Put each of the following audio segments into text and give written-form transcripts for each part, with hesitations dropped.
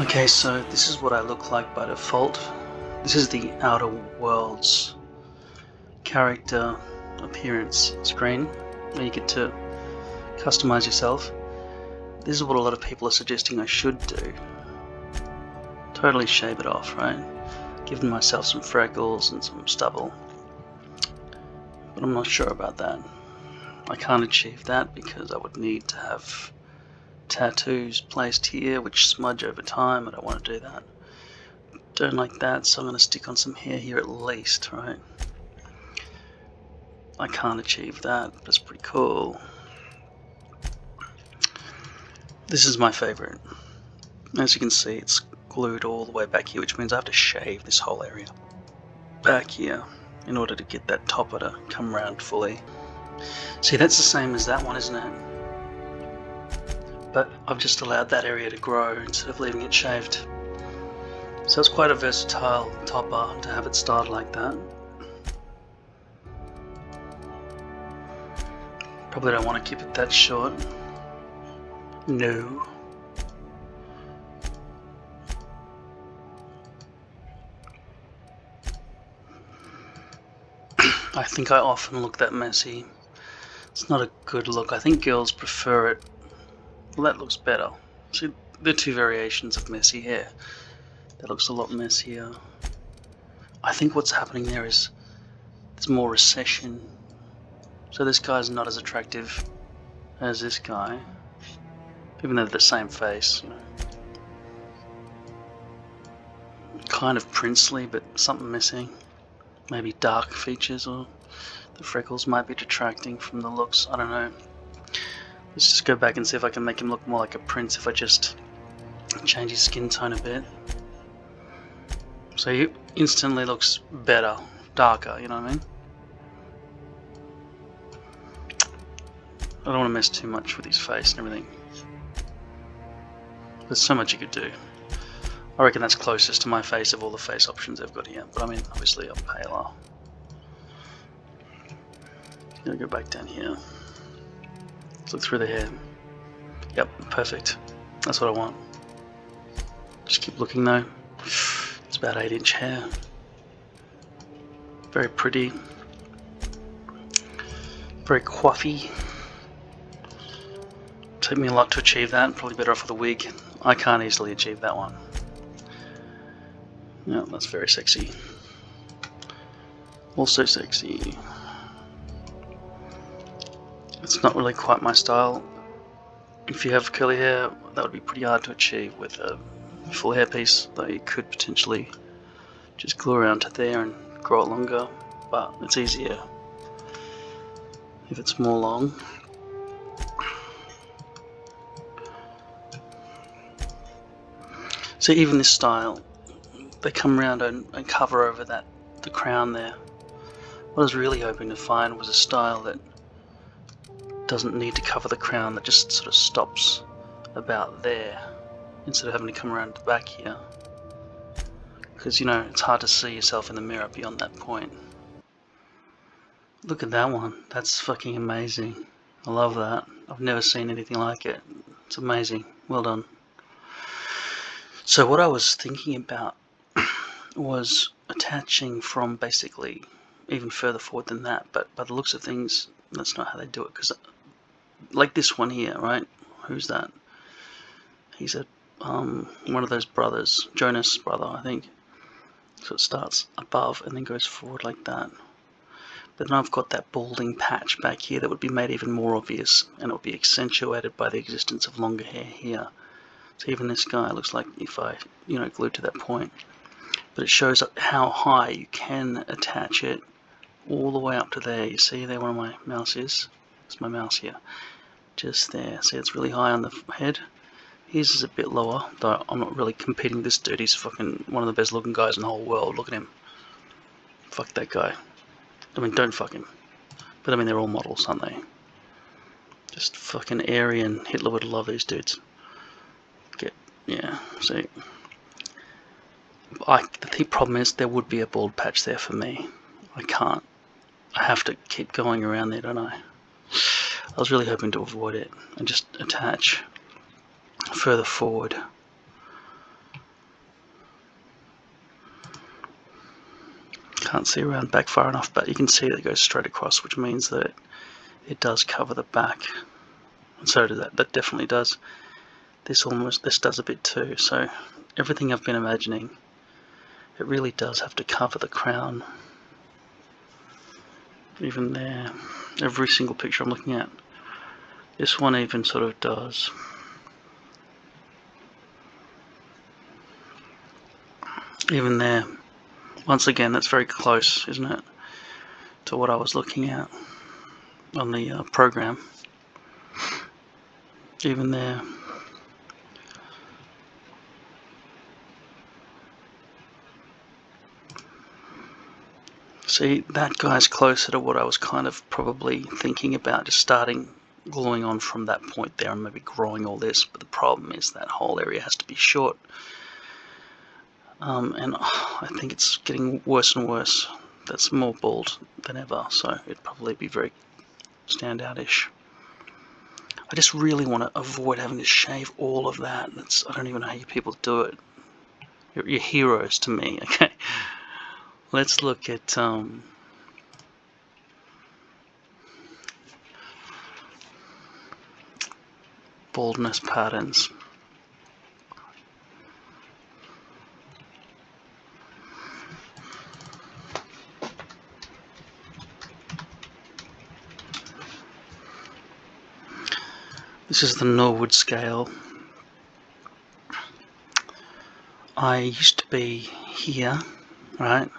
Okay, so this is what I look like by default. This is the Outer Worlds character appearance screen where you get to customize yourself. This is what a lot of people are suggesting I should do. Totally shave it off, right? Giving myself some freckles and some stubble. But I'm not sure about that. I can't achieve that because I would need to have tattoos placed here which smudge over time. I don't want to do that. Don't like that, so I'm going to stick on some hair here at least, right? I can't achieve that, but it's pretty cool. This is my favorite. As you can see, it's glued all the way back here, which means I have to shave this whole area back here in order to get that topper to come around fully. See, that's the same as that one, isn't it? But I've just allowed that area to grow instead of leaving it shaved. So it's quite a versatile topper to have it styled like that. Probably don't want to keep it that short. No. I think I often look that messy. It's not a good look. I think girls prefer it. Well, that looks better. See, the two variations of messy hair. That looks a lot messier. I think what's happening there is there's more recession. So this guy's not as attractive as this guy, even though they're the same face, you know. Kind of princely, but something missing. Maybe dark features, or the freckles might be detracting from the looks. I don't know. Let's just go back and see if I can make him look more like a prince if I just change his skin tone a bit. So he instantly looks better, darker, you know what I mean? I don't want to mess too much with his face and everything. There's so much you could do. I reckon that's closest to my face of all the face options I've got here, but I mean, obviously I'm paler. Gonna go back down here. Let's look through the hair. Yep, perfect. That's what I want. Just keep looking though. It's about 8-inch hair. Very pretty. Very coiffy. Took me a lot to achieve that. Probably better off with a wig. I can't easily achieve that one. Yeah, that's very sexy. Also sexy. It's not really quite my style. If you have curly hair, that would be pretty hard to achieve with a full hairpiece, though you could potentially just glue around to there and grow it longer, but it's easier if it's more long. So even this style, they come around and cover over the crown there. What I was really hoping to find was a style that doesn't need to cover the crown, that just sort of stops about there instead of having to come around the back here, because you know it's hard to see yourself in the mirror beyond that point. Look at that one. That's fucking amazing. I love that. I've never seen anything like it. It's amazing. Well done. So what I was thinking about was attaching from basically even further forward than that, but by the looks of things, that's not how they do it, because like this one here, right? Who's that? He's a one of those brothers, Jonas brother, I think. So it starts above and then goes forward like that. But then I've got that balding patch back here that would be made even more obvious, and it would be accentuated by the existence of longer hair here. So even this guy looks like if I, glued to that point. But it shows how high you can attach it all the way up to there. You see there where my mouse is? It's my mouse here. Just there. See, it's really high on the head. His is a bit lower, though I'm not really competing with this dude. He's fucking one of the best looking guys in the whole world. Look at him. Fuck that guy. I mean, don't fuck him. But I mean, they're all models, aren't they? Just fucking Aryan. Hitler would love these dudes. Yeah, see. The problem is there would be a bald patch there for me. I can't. I have to keep going around there, don't I? I was really hoping to avoid it and just attach further forward. Can't see around back far enough, but you can see that it goes straight across, which means that it does cover the back. And so does that. That definitely does. This does a bit too. So everything I've been imagining, it really does have to cover the crown. Even there, every single picture I'm looking at. This one even sort of does. Even there. Once again, that's very close, isn't it, to what I was looking at on the program. Even there. See, that guy's closer to what I was kind of probably thinking about, just starting gluing on from that point there and maybe growing all this, but the problem is that whole area has to be short. And I think it's getting worse and worse. That's more bald than ever, so it'd probably be very standout-ish. I just really want to avoid having to shave all of that. I don't even know how you people do it. You're heroes to me, okay? Let's look at baldness patterns. This is the Norwood scale. I used to be here, right?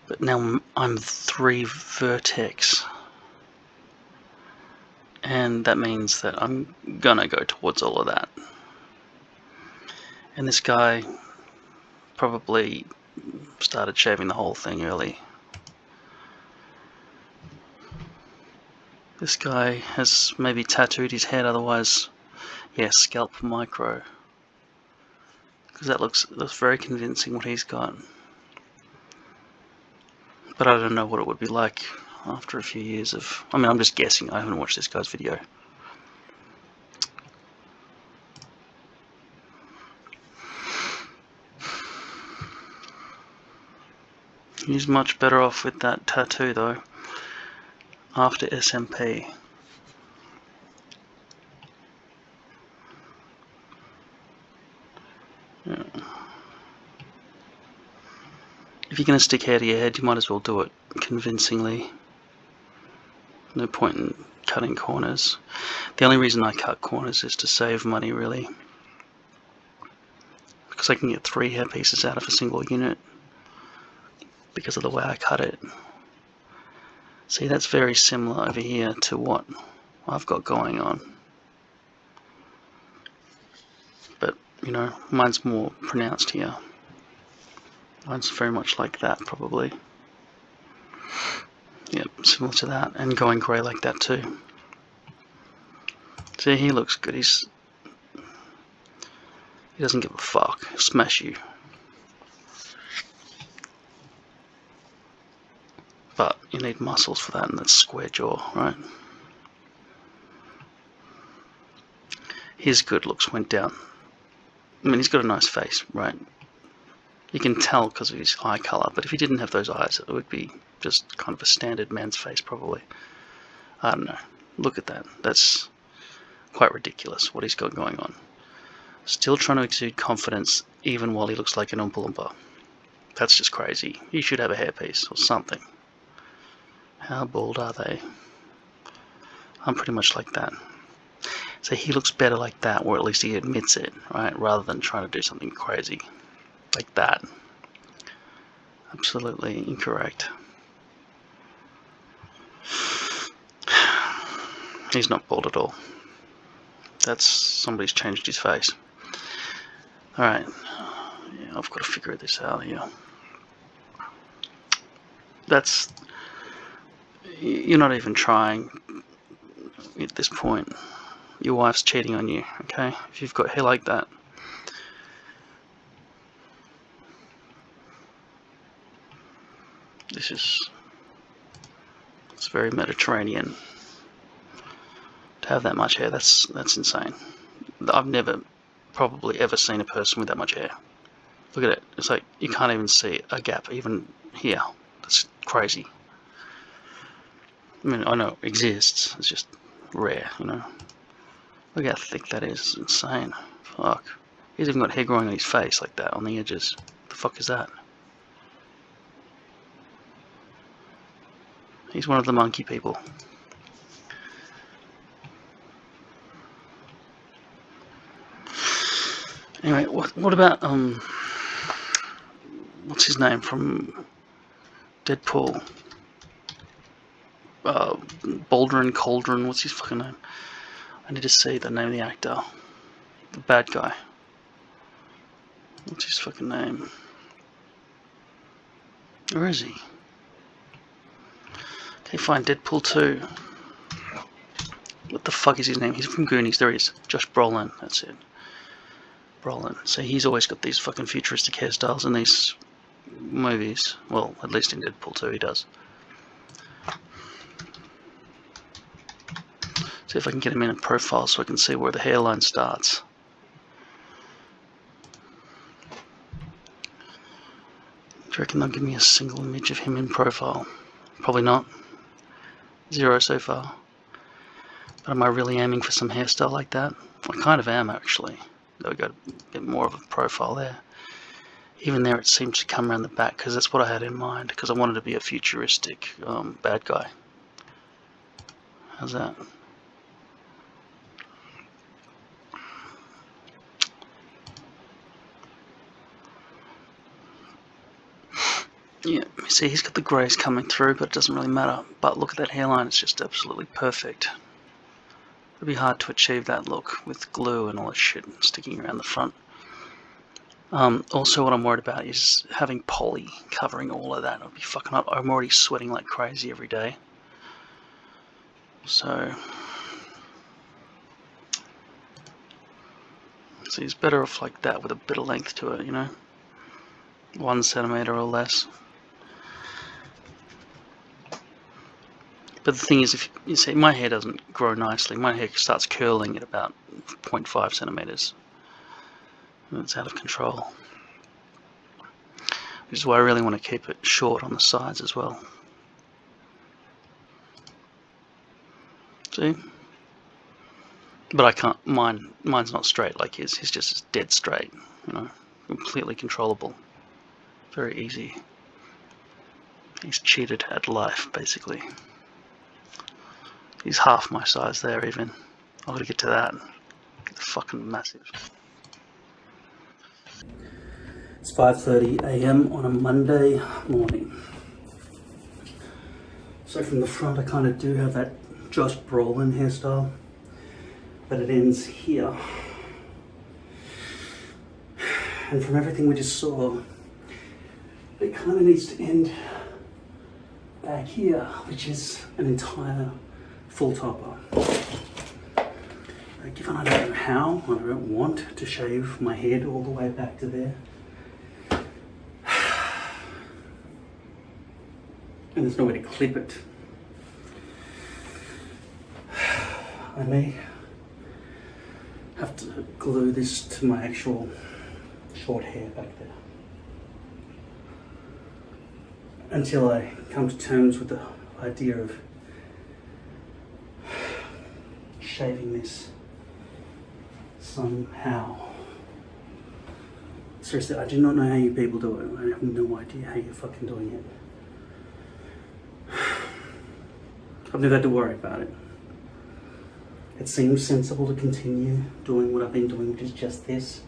But now I'm 3 vertex. And that means that I'm gonna go towards all of that. And this guy probably started shaving the whole thing early. This guy has maybe tattooed his head, otherwise, yeah, scalp micro. Because that looks very convincing what he's got. But I don't know what it would be like after a few years of... I mean, I'm just guessing. I haven't watched this guy's video. He's much better off with that tattoo, though, after SMP. Yeah. If you're going to stick hair to your head, you might as well do it convincingly. No point in cutting corners. The only reason I cut corners is to save money, really. Because I can get 3 hair pieces out of a single unit. Because of the way I cut it. See, that's very similar over here to what I've got going on. But, you know, mine's more pronounced here. Mine's very much like that, probably. Yep, similar to that, and going grey like that too. See, he looks good. He doesn't give a fuck. He'll smash you. But you need muscles for that, and that's square jaw, right? His good looks went down. I mean, he's got a nice face, right? You can tell because of his eye colour, but if he didn't have those eyes, it would be just kind of a standard man's face, probably. I don't know. Look at that. That's quite ridiculous, what he's got going on. Still trying to exude confidence, even while he looks like an Oompa Loompa. That's just crazy. He should have a hairpiece or something. How bald are they? I'm pretty much like that. So he looks better like that, or at least he admits it, right? Rather than trying to do something crazy like that. Absolutely incorrect. He's not bald at all. That's somebody's changed his face. Alright, yeah, I've got to figure this out here. That's... You're not even trying at this point. Your wife's cheating on you, okay? If you've got hair like that. It's very Mediterranean. To have that much hair, that's insane. I've never probably ever seen a person with that much hair. Look at it. It's like you can't even see a gap even here. That's crazy. I mean, I know it exists, it's just rare, you know. Look how thick that is, it's insane. Fuck. He's even got hair growing on his face like that, on the edges. What the fuck is that? He's one of the monkey people. Anyway, what about, what's his name from Deadpool? Baldwin Cauldron, what's his fucking name? I need to see the name of the actor. The bad guy. What's his fucking name? Where is he? Okay, fine, Deadpool 2. What the fuck is his name? He's from Goonies, there he is. Josh Brolin, that's it. Brolin. So he's always got these fucking futuristic hairstyles in these movies. Well, at least in Deadpool 2 he does. See if I can get him in a profile so I can see where the hairline starts. Do you reckon they'll give me a single image of him in profile? Probably not. 0 so far. But am I really aiming for some hairstyle like that? I kind of am, actually. Though we've got a bit more of a profile there. Even there it seems to come around the back, because that's what I had in mind, because I wanted to be a futuristic bad guy. How's that? Yeah, see, he's got the greys coming through, but it doesn't really matter. But look at that hairline, it's just absolutely perfect. It'd be hard to achieve that look with glue and all that shit sticking around the front. Also, what I'm worried about is having poly covering all of that. It'll be fucking up. I'm already sweating like crazy every day. So he's better off like that with a bit of length to it, you know? 1 centimeter or less. But the thing is, if you see, my hair doesn't grow nicely. My hair starts curling at about 0.5 centimeters. It's out of control. Which is why I really want to keep it short on the sides as well. See? But I can't, mine's not straight like his. His just dead straight, you know, completely controllable. Very easy. He's cheated at life, basically. He's half my size there, even. I've got to get to that. It's fucking massive. It's 5:30 AM on a Monday morning. So from the front I kind of do have that Josh Brolin hairstyle, but it ends here. And from everything we just saw, it kind of needs to end back here, which is an entire full topper. Given I don't know how, I don't want to shave my head all the way back to there. And there's no way to clip it. I may have to glue this to my actual short hair back there. Until I come to terms with the idea of shaving this somehow. Seriously, I do not know how you people do it. I have no idea how you're fucking doing it. I've never had to worry about it. It seems sensible to continue doing what I've been doing, which is just this.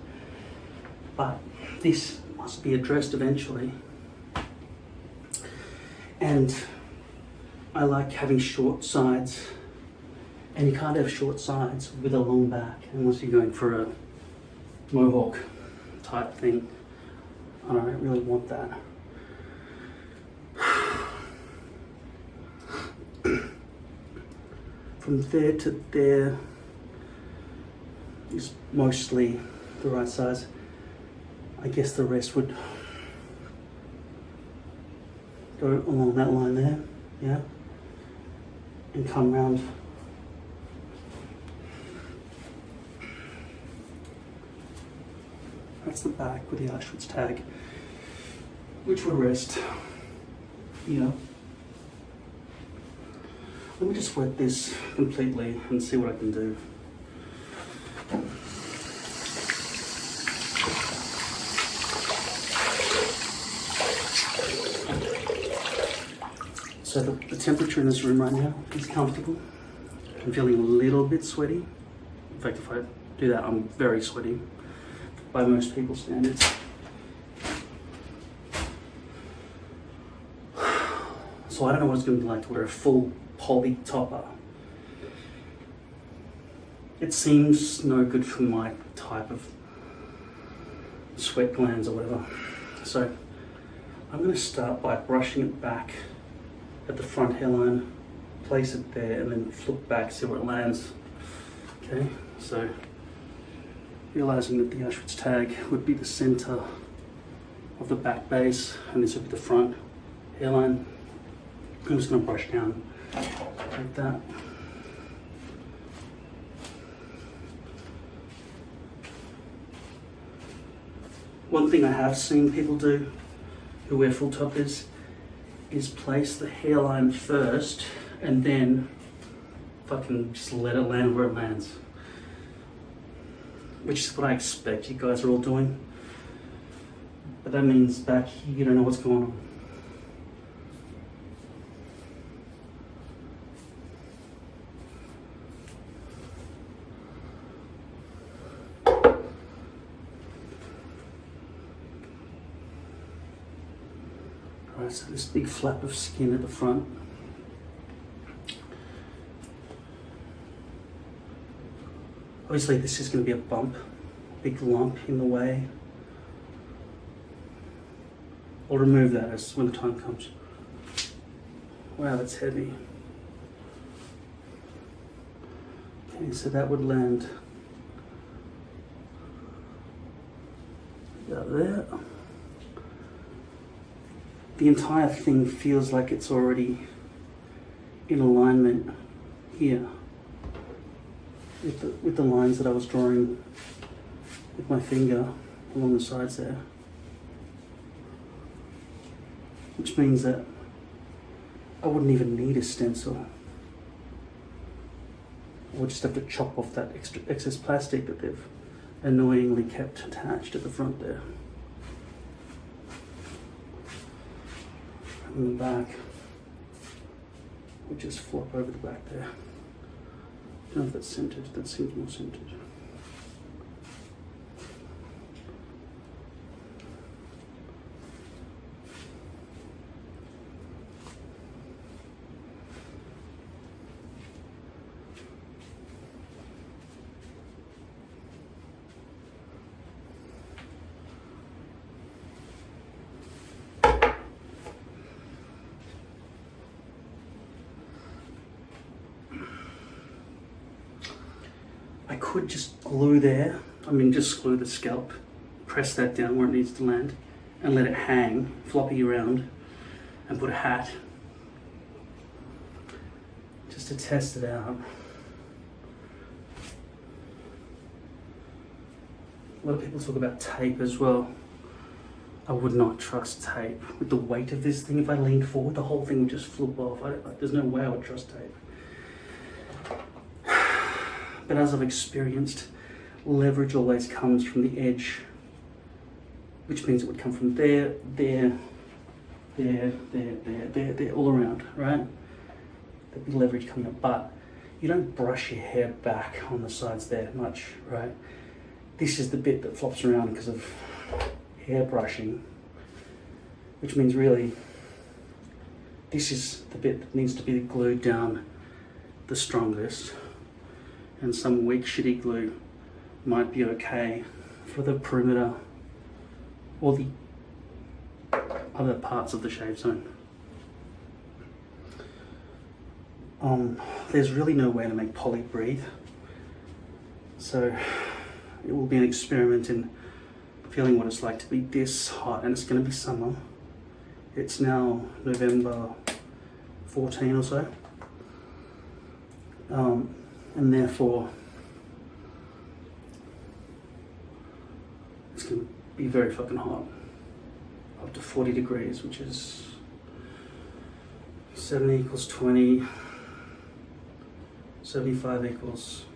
But this must be addressed eventually. And I like having short sides. And you can't have short sides with a long back unless you're going for a mohawk type thing. I don't really want that. From there to there is mostly the right size. I guess the rest would go along that line there, yeah, and come round. That's the back with the Auschwitz tag, which would rest here. Let me just wet this completely and see what I can do. So the temperature in this room right now is comfortable. I'm feeling a little bit sweaty. In fact, if I do that, I'm very sweaty by most people's standards. So I don't know what it's going to be like to wear a full poly topper. It seems no good for my type of sweat glands or whatever. So I'm going to start by brushing it back at the front hairline, place it there, and then flip back, see where it lands. Okay, so realizing that the Auschwitz tag would be the center of the back base, and this would be the front hairline. I'm just going to brush down like that. One thing I have seen people do who wear full toppers is place the hairline first and then fucking just let it land where it lands. Which is what I expect you guys are all doing. But that means back here you don't know what's going on. Alright, so this big flap of skin at the front. Obviously this is going to be a bump, big lump in the way. I'll remove that as when the time comes. Wow, that's heavy. Okay, so that would land about there. The entire thing feels like it's already in alignment here with the lines that I was drawing with my finger along the sides there. Which means that I wouldn't even need a stencil. I would just have to chop off that excess plastic that they've annoyingly kept attached at the front there. And the back would just flop over the back there. I don't know if that's centered, that seems more centered. I could just glue there, just glue the scalp, press that down where it needs to land, and let it hang, floppy around, and put a hat, just to test it out. A lot of people talk about tape as well. I would not trust tape. With the weight of this thing, if I leaned forward, the whole thing would just flip off. There's no way I would trust tape. But as I've experienced, leverage always comes from the edge, which means it would come from there, all around, right? There'd be leverage coming up, but you don't brush your hair back on the sides there much, right? This is the bit that flops around because of hair brushing, which means really, this is the bit that needs to be glued down the strongest. And some weak shitty glue might be okay for the perimeter or the other parts of the shave zone. There's really no way to make poly breathe, so it will be an experiment in feeling what it's like to be this hot, and it's going to be summer. It's now November 14 or so. And therefore it's going to be very fucking hot, up to 40 degrees, which is 70 equals 20. 75 equals,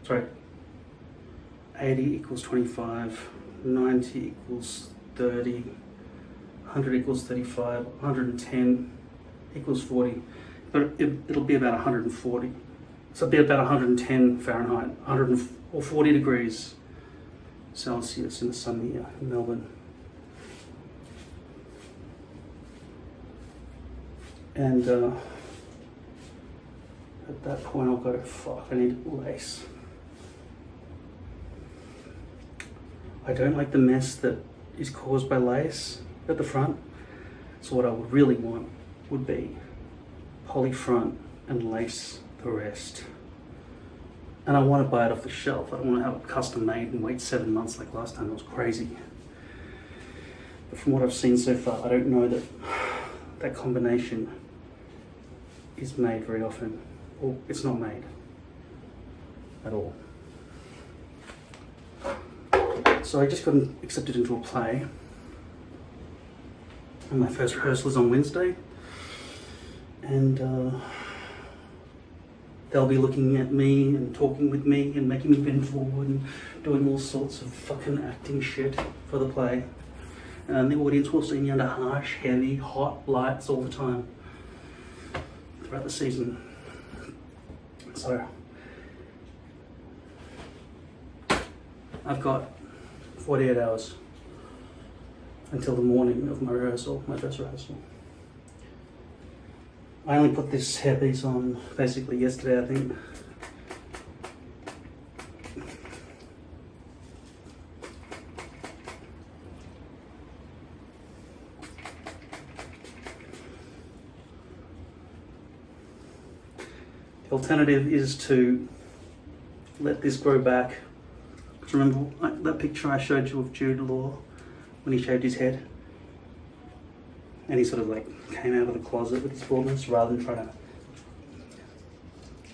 sorry, 80 equals 25. 90 equals 30. 100 equals 35. 110 equals 40. But it'll be about 140. So it'll be about 110 Fahrenheit, 140 degrees Celsius in the sun here in Melbourne. And at that point I'll go, fuck, I need lace. I don't like the mess that is caused by lace at the front. So what I would really want would be poly front and lace the rest. And I want to buy it off the shelf. I don't want to have it custom made and wait 7 months like last time. It was crazy. But from what I've seen so far, I don't know that that combination is made very often. Or it's not made at all. So I just got accepted into a play. And my first rehearsal is on Wednesday. And they'll be looking at me and talking with me and making me bend forward and doing all sorts of fucking acting shit for the play. And the audience will see me under harsh, heavy, hot lights all the time throughout the season. So I've got 48 hours until the morning of my rehearsal, my first rehearsal. I only put this hairpiece on basically yesterday, I think. The alternative is to let this grow back. Remember that picture I showed you of Jude Law when he shaved his head? And he sort of like came out of the closet with his baldness rather than trying to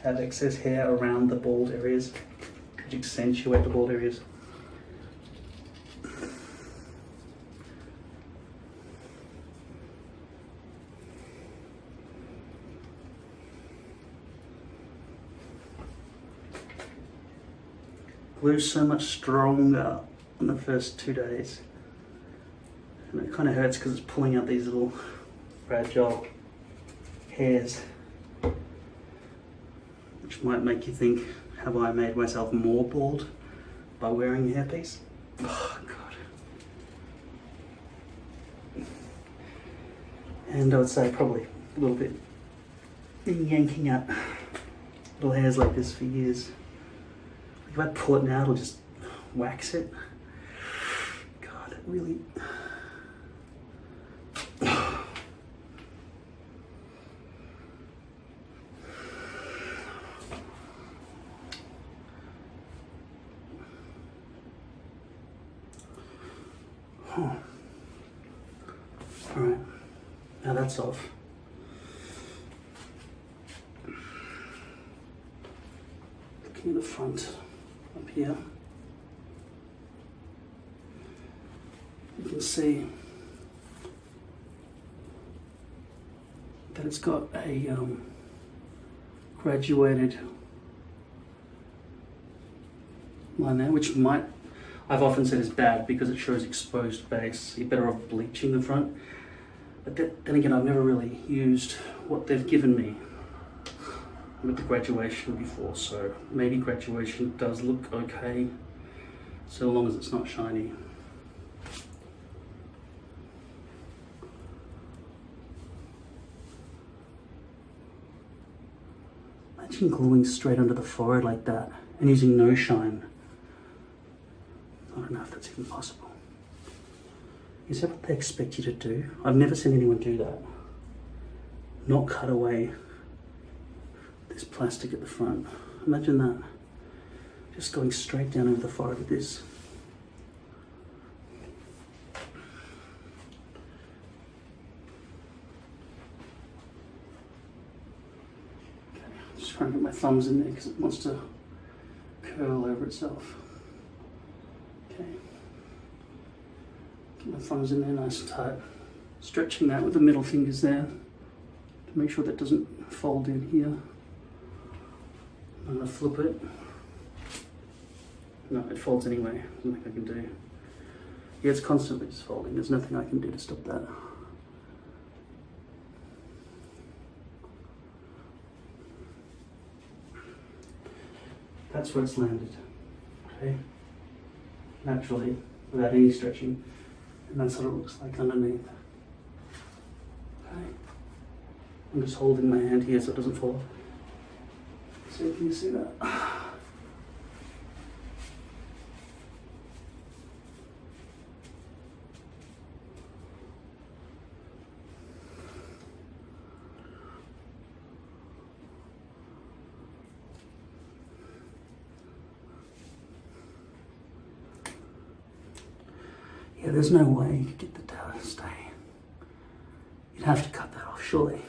have excess hair around the bald areas, which accentuate the bald areas. Glue's so much stronger in the first 2 days. And it kind of hurts because it's pulling out these little fragile hairs, which might make you think, have I made myself more bald by wearing a hairpiece? Oh, God. And I would say probably a little bit been yanking at little hairs like this for years. If I pull it now, it'll just wax it. God, it really... Alright, now that's off. Looking at the front up here, you can see that it's got a graduated line there, which I've often said is bad because it shows exposed base. You're better off bleaching the front. But then again, I've never really used what they've given me with the graduation before, so maybe graduation does look okay, so long as it's not shiny. Imagine gluing straight under the forehead like that and using no shine. I don't know if that's even possible. Is that what they expect you to do? I've never seen anyone do that. Not cut away this plastic at the front. Imagine that. Just going straight down over the forehead with this. Okay, just trying to get my thumbs in there because it wants to curl over itself. Okay. Get my thumbs in there nice and tight. Stretching that with the middle fingers there. to make sure that doesn't fold in here. I'm going to flip it. No, it folds anyway. There's nothing I can do. Yeah, it's constantly just folding. There's nothing I can do to stop that. That's where it's landed. Okay? Naturally, without any stretching. And that's what it looks like underneath. Okay? I'm just holding my hand here so it doesn't fall. So can you see that? Yeah, there's no way you could get the tail to stay. You'd have to cut that off, surely.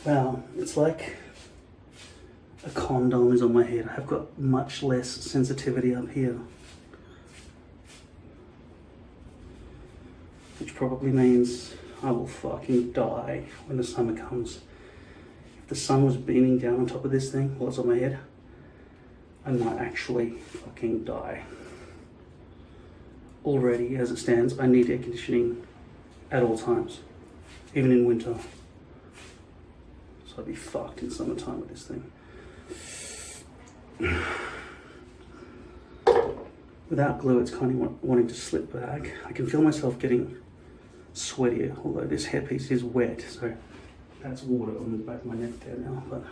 Wow, it's like a condom is on my head. I've got much less sensitivity up here. Which probably means I will fucking die when the summer comes. If the sun was beaming down on top of this thing while it's on my head, I might actually fucking die. Already, as it stands, I need air conditioning at all times, even in winter. So I'd be fucked in summertime with this thing. Without glue, it's kind of wanting to slip back. I can feel myself getting sweatier, although this hairpiece is wet, so that's water on the back of my neck there now. But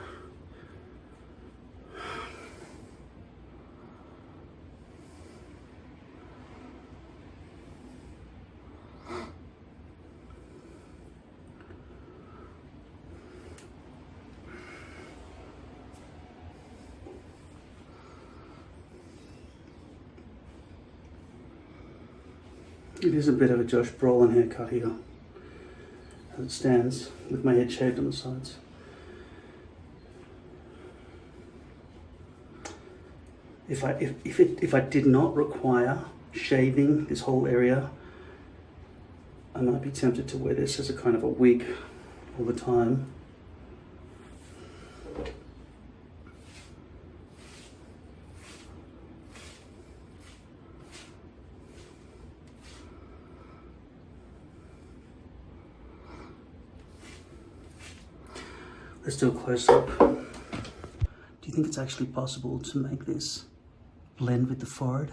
it is a bit of a Josh Brolin haircut here, as it stands, with my head shaved on the sides. If I did not require shaving this whole area, I might be tempted to wear this as a kind of a wig all the time. Let's do a close-up. Do you think it's actually possible to make this blend with the forehead?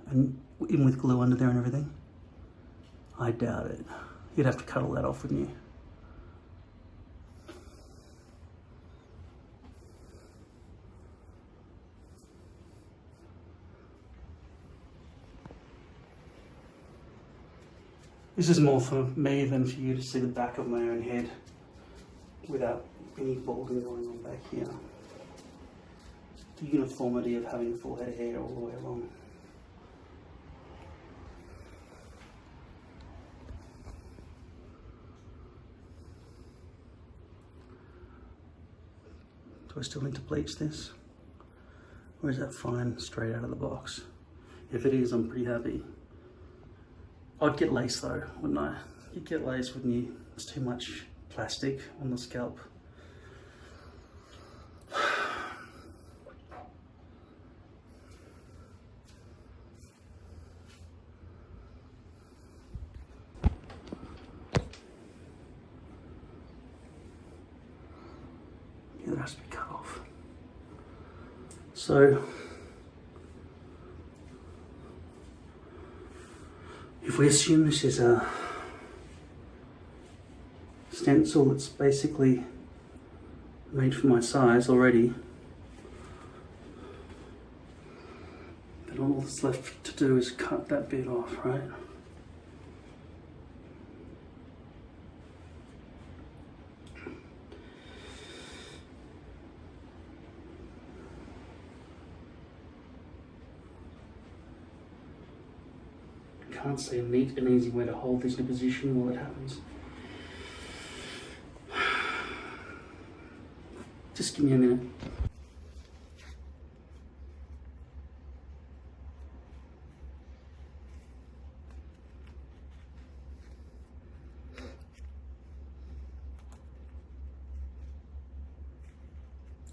And even with glue under there and everything? I doubt it. You'd have to cut all that off, wouldn't you? This is more for me than for you to see the back of my own head without any balding going on back here. The uniformity of having a full head of hair all the way along. Do I still need to bleach this? Or is that fine straight out of the box? If it is, I'm pretty happy. I'd get lace though, wouldn't I? You'd get lace, wouldn't you? It's too much plastic on the scalp. Yeah, that has to be cut off. So, if we assume this is a stencil that's basically made for my size already, then all that's left to do is cut that bit off, right? Can't see a neat and easy way to hold this in a position while it happens. Give me a minute.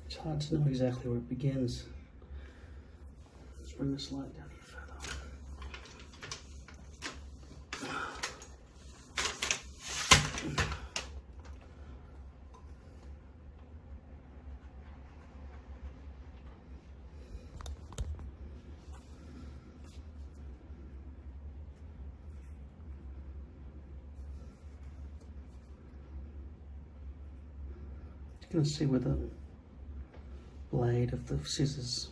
It's hard to know exactly where it begins. Let's bring this light down here further. You can see where the blade of the scissors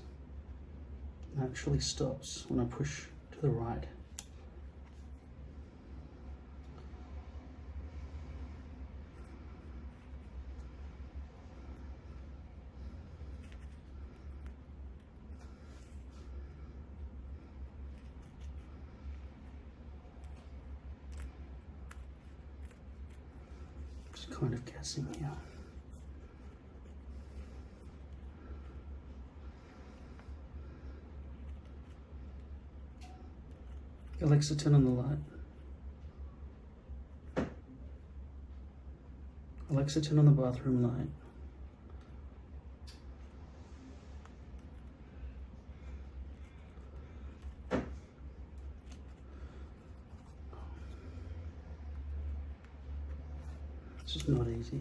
naturally stops when I push to the right. Just kind of guessing here. Alexa, turn on the light. Alexa, turn on the bathroom light. It's just not easy.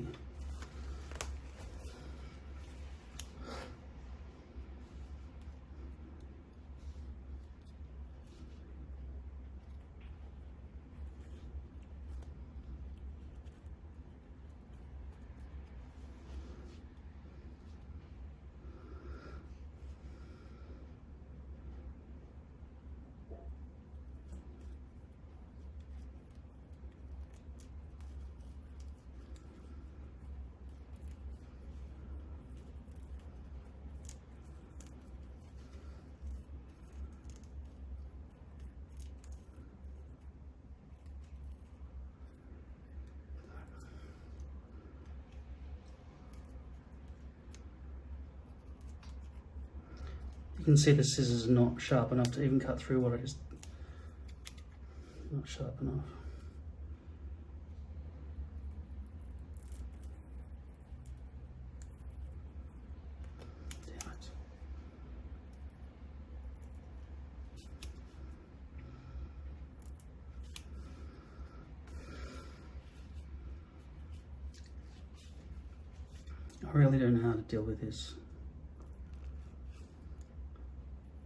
You can see the scissors are not sharp enough to even cut through what I just... Not sharp enough. Damn it. I really don't know how to deal with this.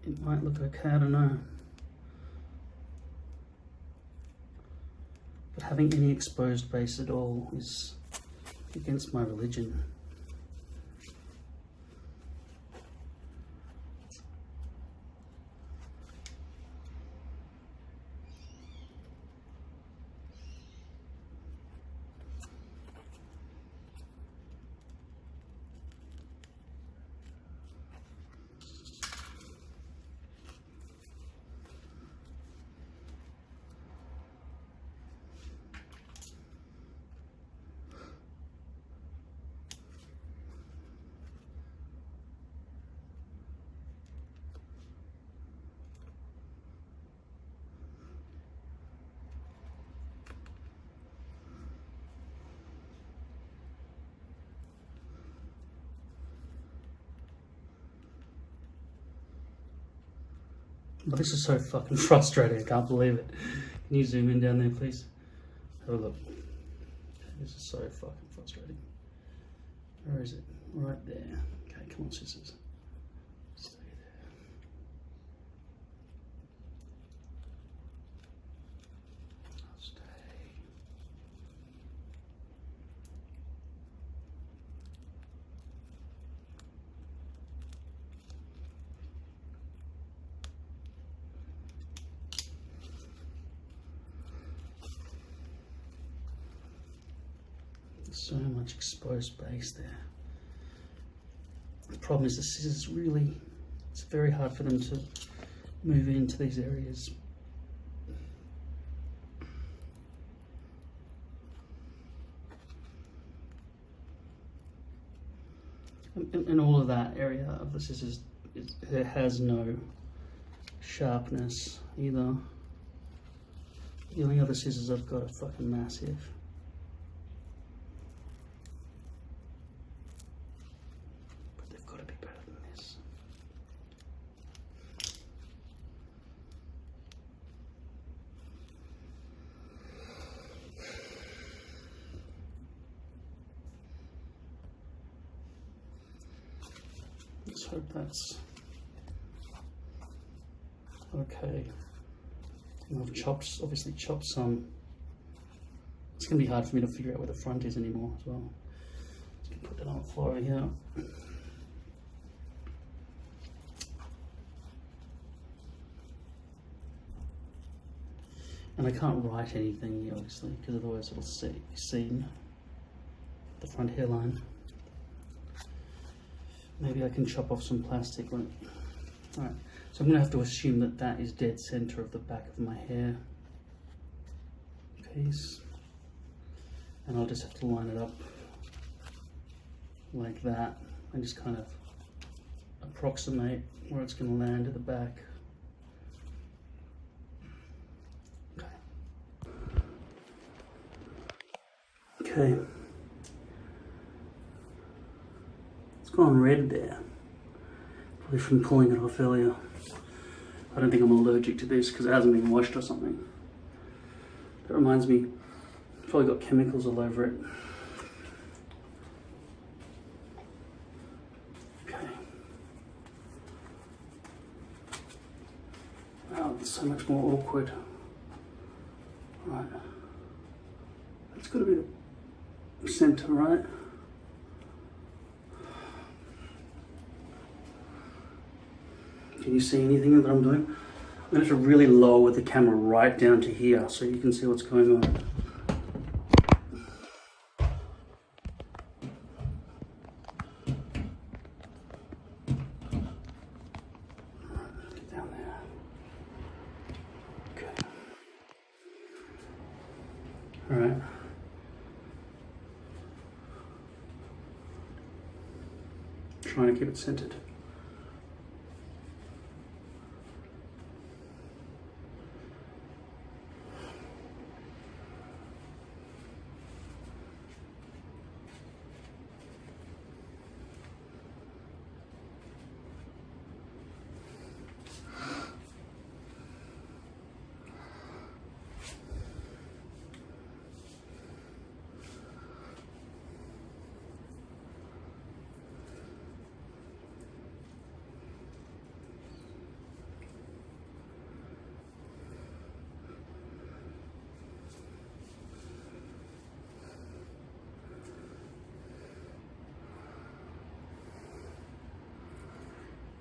It might look okay, I don't know. But having any exposed base at all is against my religion. But this is so fucking frustrating, I can't believe it. Can you zoom in down there, please? Have a look. This is so fucking frustrating. Where is it? Right there. Okay, come on, scissors. Stay there. Stay. So much exposed base there. The problem is the scissors really, it's very hard for them to move into these areas. And all of that area of the scissors, it has no sharpness either. The only other scissors I've got are fucking massive. But they've got to be better than this. Let's hope that's okay. I've obviously chopped some. It's going to be hard for me to figure out where the front is anymore as well. Just going to put that on the floor over here. And I can't write anything here, obviously, because otherwise it'll seam the front hairline. Maybe I can chop off some plastic. Alright, so I'm going to have to assume that that is dead center of the back of my hair piece. And I'll just have to line it up like that and just kind of approximate where it's going to land at the back. Okay. It's gone red there. Probably from pulling it off earlier. I don't think I'm allergic to this because it hasn't been washed or something. That reminds me, it's probably got chemicals all over it. Okay. Wow, it's so much more awkward. Right. That's got to be the center, right? Can you see anything that I'm doing? I'm going to have to really lower the camera right down to here so you can see what's going on. Get down there. Okay. All right. Trying to keep it centered.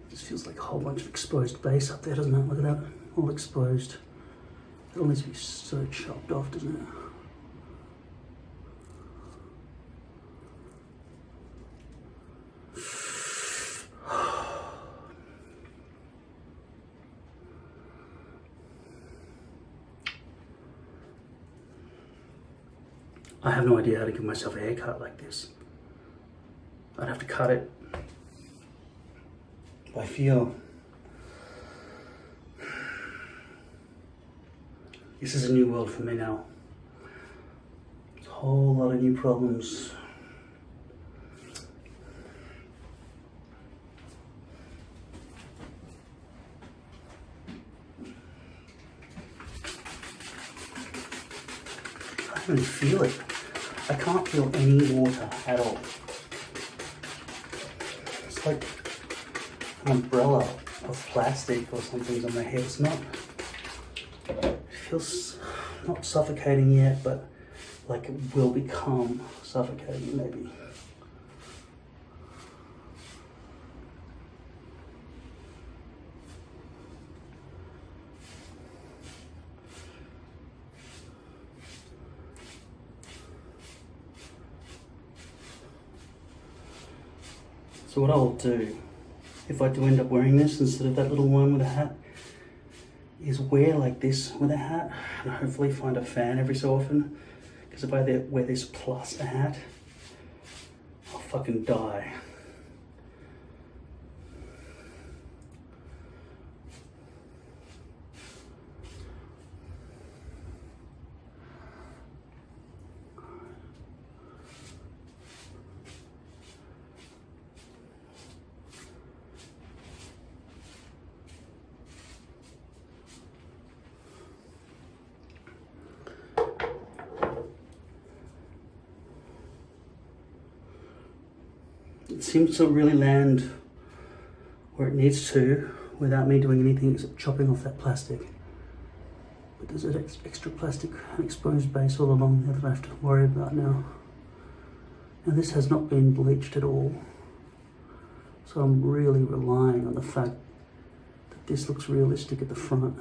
Just feels like a whole bunch of exposed base up there, doesn't it? Look at that, all exposed. It all needs to be so chopped off, doesn't it? I have no idea how to give myself a haircut like this. I'd have to cut it by feel. This is a new world for me now. There's a whole lot of new problems. I don't even feel it. I can't feel any water at all. It's like an umbrella of plastic or something's on my head. It's not, it feels not suffocating yet, but like it will become suffocating maybe. So what I'll do, if I do end up wearing this instead of that little one with a hat, is wear like this with a hat and hopefully find a fan every so often. Because if I wear this plus a hat, I'll fucking die. It seems to really land where it needs to without me doing anything except chopping off that plastic. But there's an extra plastic and exposed base all along there that I have to worry about now. Now this has not been bleached at all, so I'm really relying on the fact that this looks realistic at the front.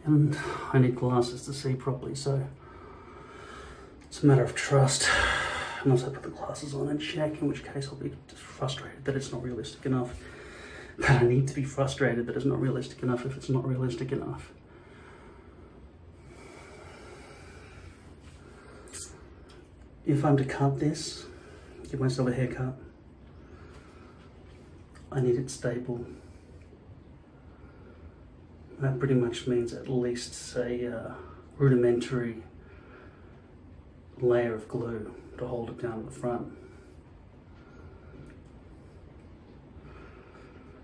And I need glasses to see properly, so it's a matter of trust. Unless I put the glasses on and check, in which case I'll be just frustrated that it's not realistic enough. But I need to be frustrated that it's not realistic enough if it's not realistic enough. If I'm to cut this, give myself a haircut, I need it stable. That pretty much means at least a rudimentary layer of glue to hold it down at the front.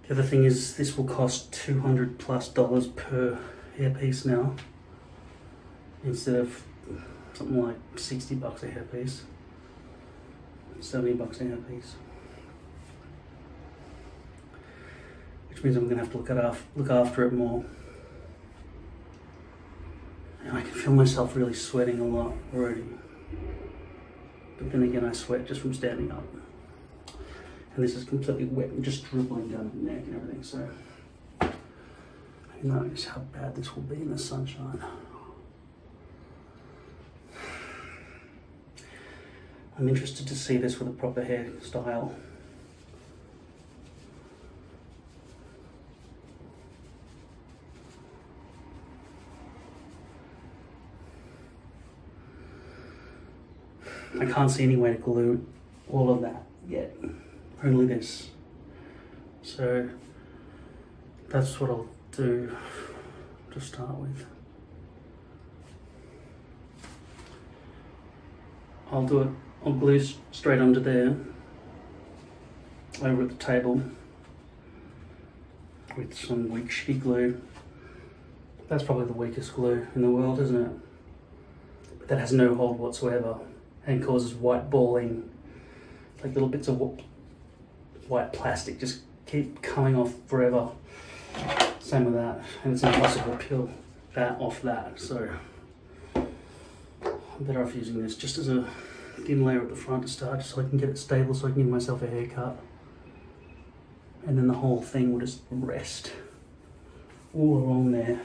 The other thing is this will cost $200+ per hairpiece now, instead of something like $60 a hairpiece, $70 a hairpiece. Which means I'm going to have to look after it more. And I can feel myself really sweating a lot already. But then again, I sweat just from standing up. And this is completely wet and just dribbling down my neck and everything, so who knows how bad this will be in the sunshine. I'm interested to see this with a proper hairstyle. I can't see any way to glue all of that yet, only this. So that's what I'll do to start with. I'll glue straight under there, over at the table, with some weak shitty glue. That's probably the weakest glue in the world, isn't it? But that has no hold whatsoever and causes white balling. It's like little bits of white plastic just keep coming off forever. Same with that, and it's impossible to peel that off that, so I'm better off using this just as a thin layer at the front to start, just so I can get it stable, so I can give myself a haircut, and then the whole thing will just rest all along there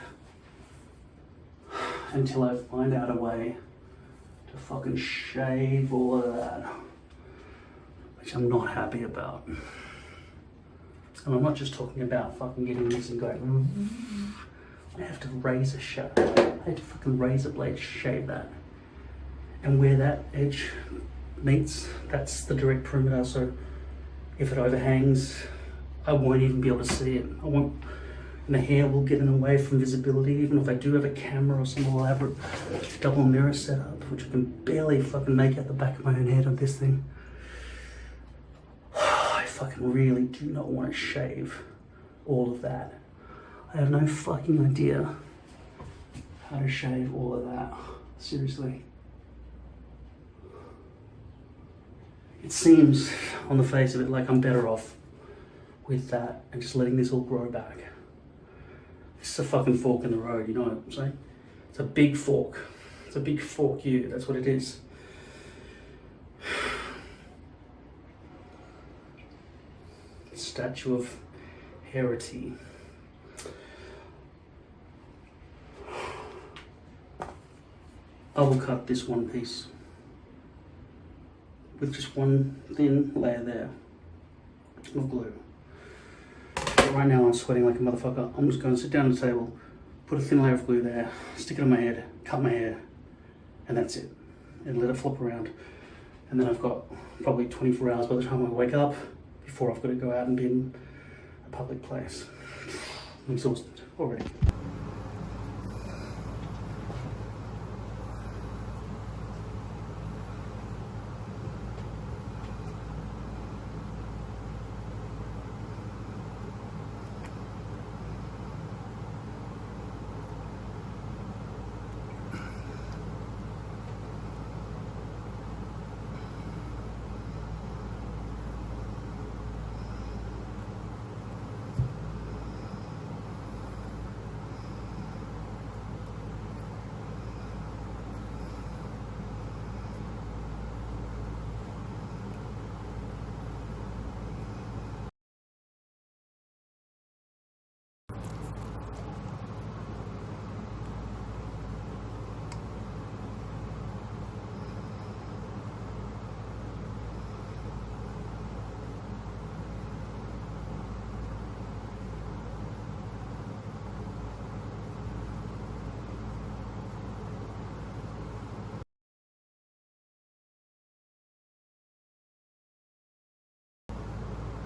until I find out a way to fucking shave all of that, which I'm not happy about. And I'm not just talking about fucking getting this and going, I have to razor shave. I have to fucking razor blade shave that. And where that edge meets, that's the direct perimeter, so if it overhangs, I won't even be able to see it. And the hair will get in the way from visibility, even if I do have a camera or some elaborate double mirror setup, which I can barely fucking make out the back of my own head on this thing. I fucking really do not want to shave all of that. I have no fucking idea how to shave all of that. Seriously. It seems on the face of it like I'm better off with that and just letting this all grow back. It's a fucking fork in the road, you know what I'm saying? It's a big fork. It's a big fork you, that's what it is. Statue of Hairpiece. I will cut this one piece with just one thin layer there of glue. But right now I'm sweating like a motherfucker. I'm just going to sit down at the table, put a thin layer of glue there, stick it on my head, cut my hair, and that's it. And let it flop around. And then I've got probably 24 hours by the time I wake up before I've got to go out and be in a public place. I'm exhausted already.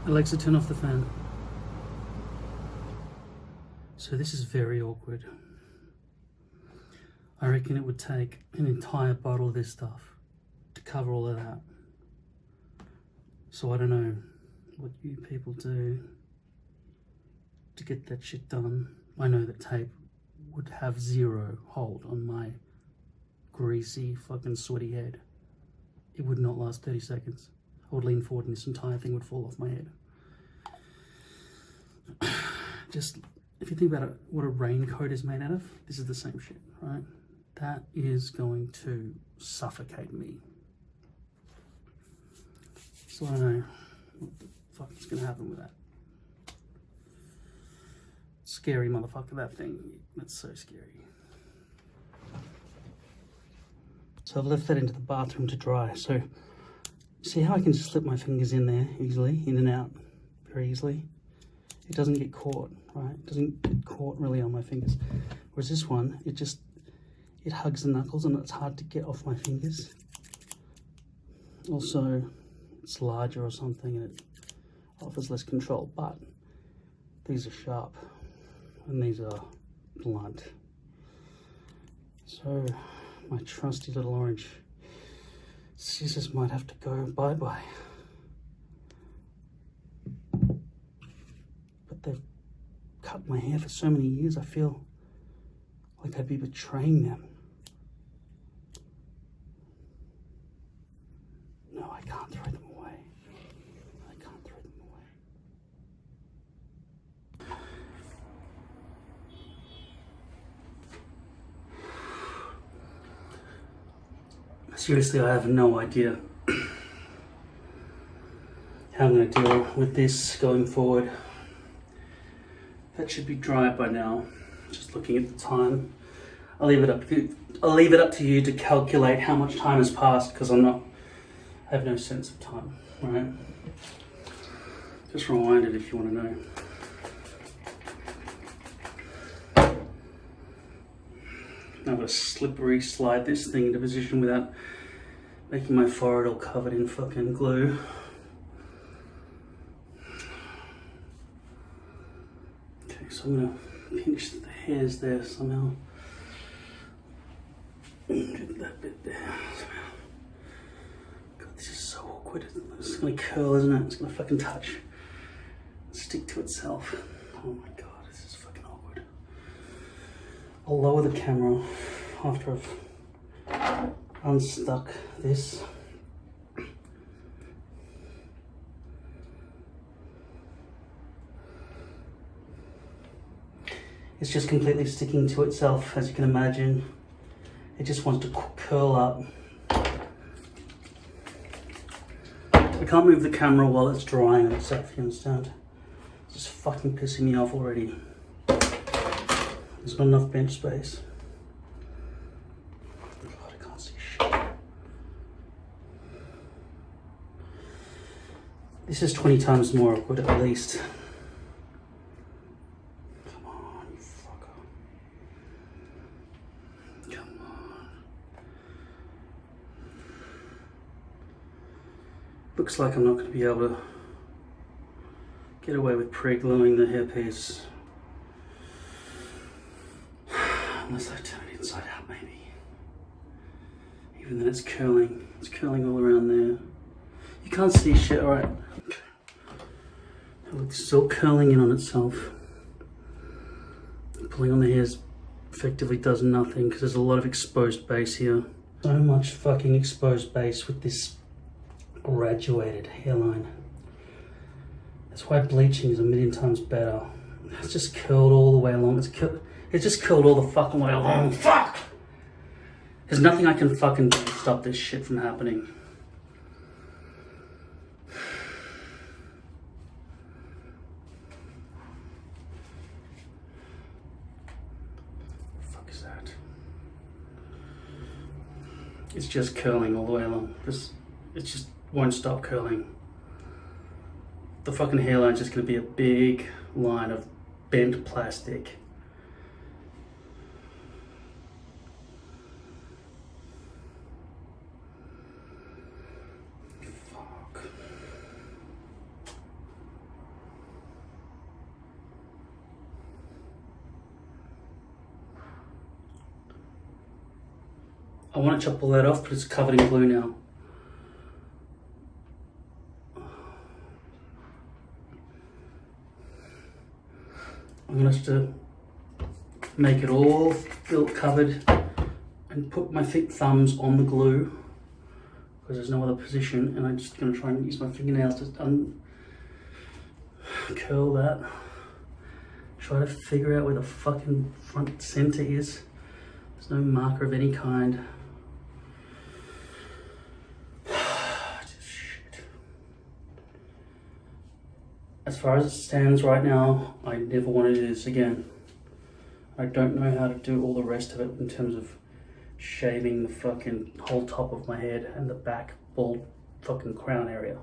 Alexa, turn off the fan. So this is very awkward. I reckon it would take an entire bottle of this stuff to cover all of that. So I don't know what you people do to get that shit done. I know that tape would have zero hold on my greasy, fucking sweaty head. It would not last 30 seconds. I would lean forward and this entire thing would fall off my head. Just, if you think about it, what a raincoat is made out of, this is the same shit, right? That is going to suffocate me. So I don't know what the fuck is going to happen with that. Scary motherfucker, that thing. That's so scary. So I've left that into the bathroom to dry. So see how I can just slip my fingers in there easily, in and out, very easily. It doesn't get caught, right? It doesn't get caught really on my fingers. Whereas this one, it hugs the knuckles and it's hard to get off my fingers. Also, it's larger or something and it offers less control, but these are sharp and these are blunt. So my trusty little orange scissors might have to go bye-bye. But they've cut my hair for so many years, I feel like I'd be betraying them. No, I can't throw them away. I can't throw them away. Seriously, I have no idea how I'm going to deal with this going forward. That should be dry by now. Just looking at the time. I'll leave it up to you to calculate how much time has passed, because I have no sense of time, right? Just rewind it if you want to know. Now I've got to slippery slide this thing into position without making my forehead all covered in fucking glue. Okay, so I'm going to pinch the hairs there somehow. Get that bit there somehow. God, this is so awkward. It's going to curl, isn't it? It's going to fucking touch. Stick to itself. Oh my god, this is fucking awkward. I'll lower the camera after I've unstuck this. It's just completely sticking to itself, as you can imagine. It just wants to curl up. I can't move the camera while it's drying on itself, you understand? It's just fucking pissing me off already. There's not enough bench space. God, I can't see shit. This is 20 times more awkward at least. Come on, you fucker. Come on. Looks like I'm not going to be able to get away with pre-gluing the hairpiece. Unless I turn it inside out, maybe. Even then it's curling all around there. You can't see shit, alright. Okay. Look, this is all curling in on itself. Pulling on the hairs effectively does nothing because there's a lot of exposed base here. So much fucking exposed base with this graduated hairline. That's why bleaching is a million times better. It's just curled all the way along. It's just curled all the fucking way along. Fuck! There's nothing I can fucking do to stop this shit from happening. What the fuck is that? It's just curling all the way along. It just won't stop curling. The fucking hairline's just gonna be a big line of bent plastic. want to chop all that off, but it's covered in glue now. I'm going to have to make it all feel covered and put my thick thumbs on the glue because there's no other position, and I'm just going to try and use my fingernails to curl that. Try to figure out where the fucking front center is. There's no marker of any kind. Shit. As far as it stands right now, I never want to do this again. I don't know how to do all the rest of it in terms of shaving the fucking whole top of my head and the back bald fucking crown area.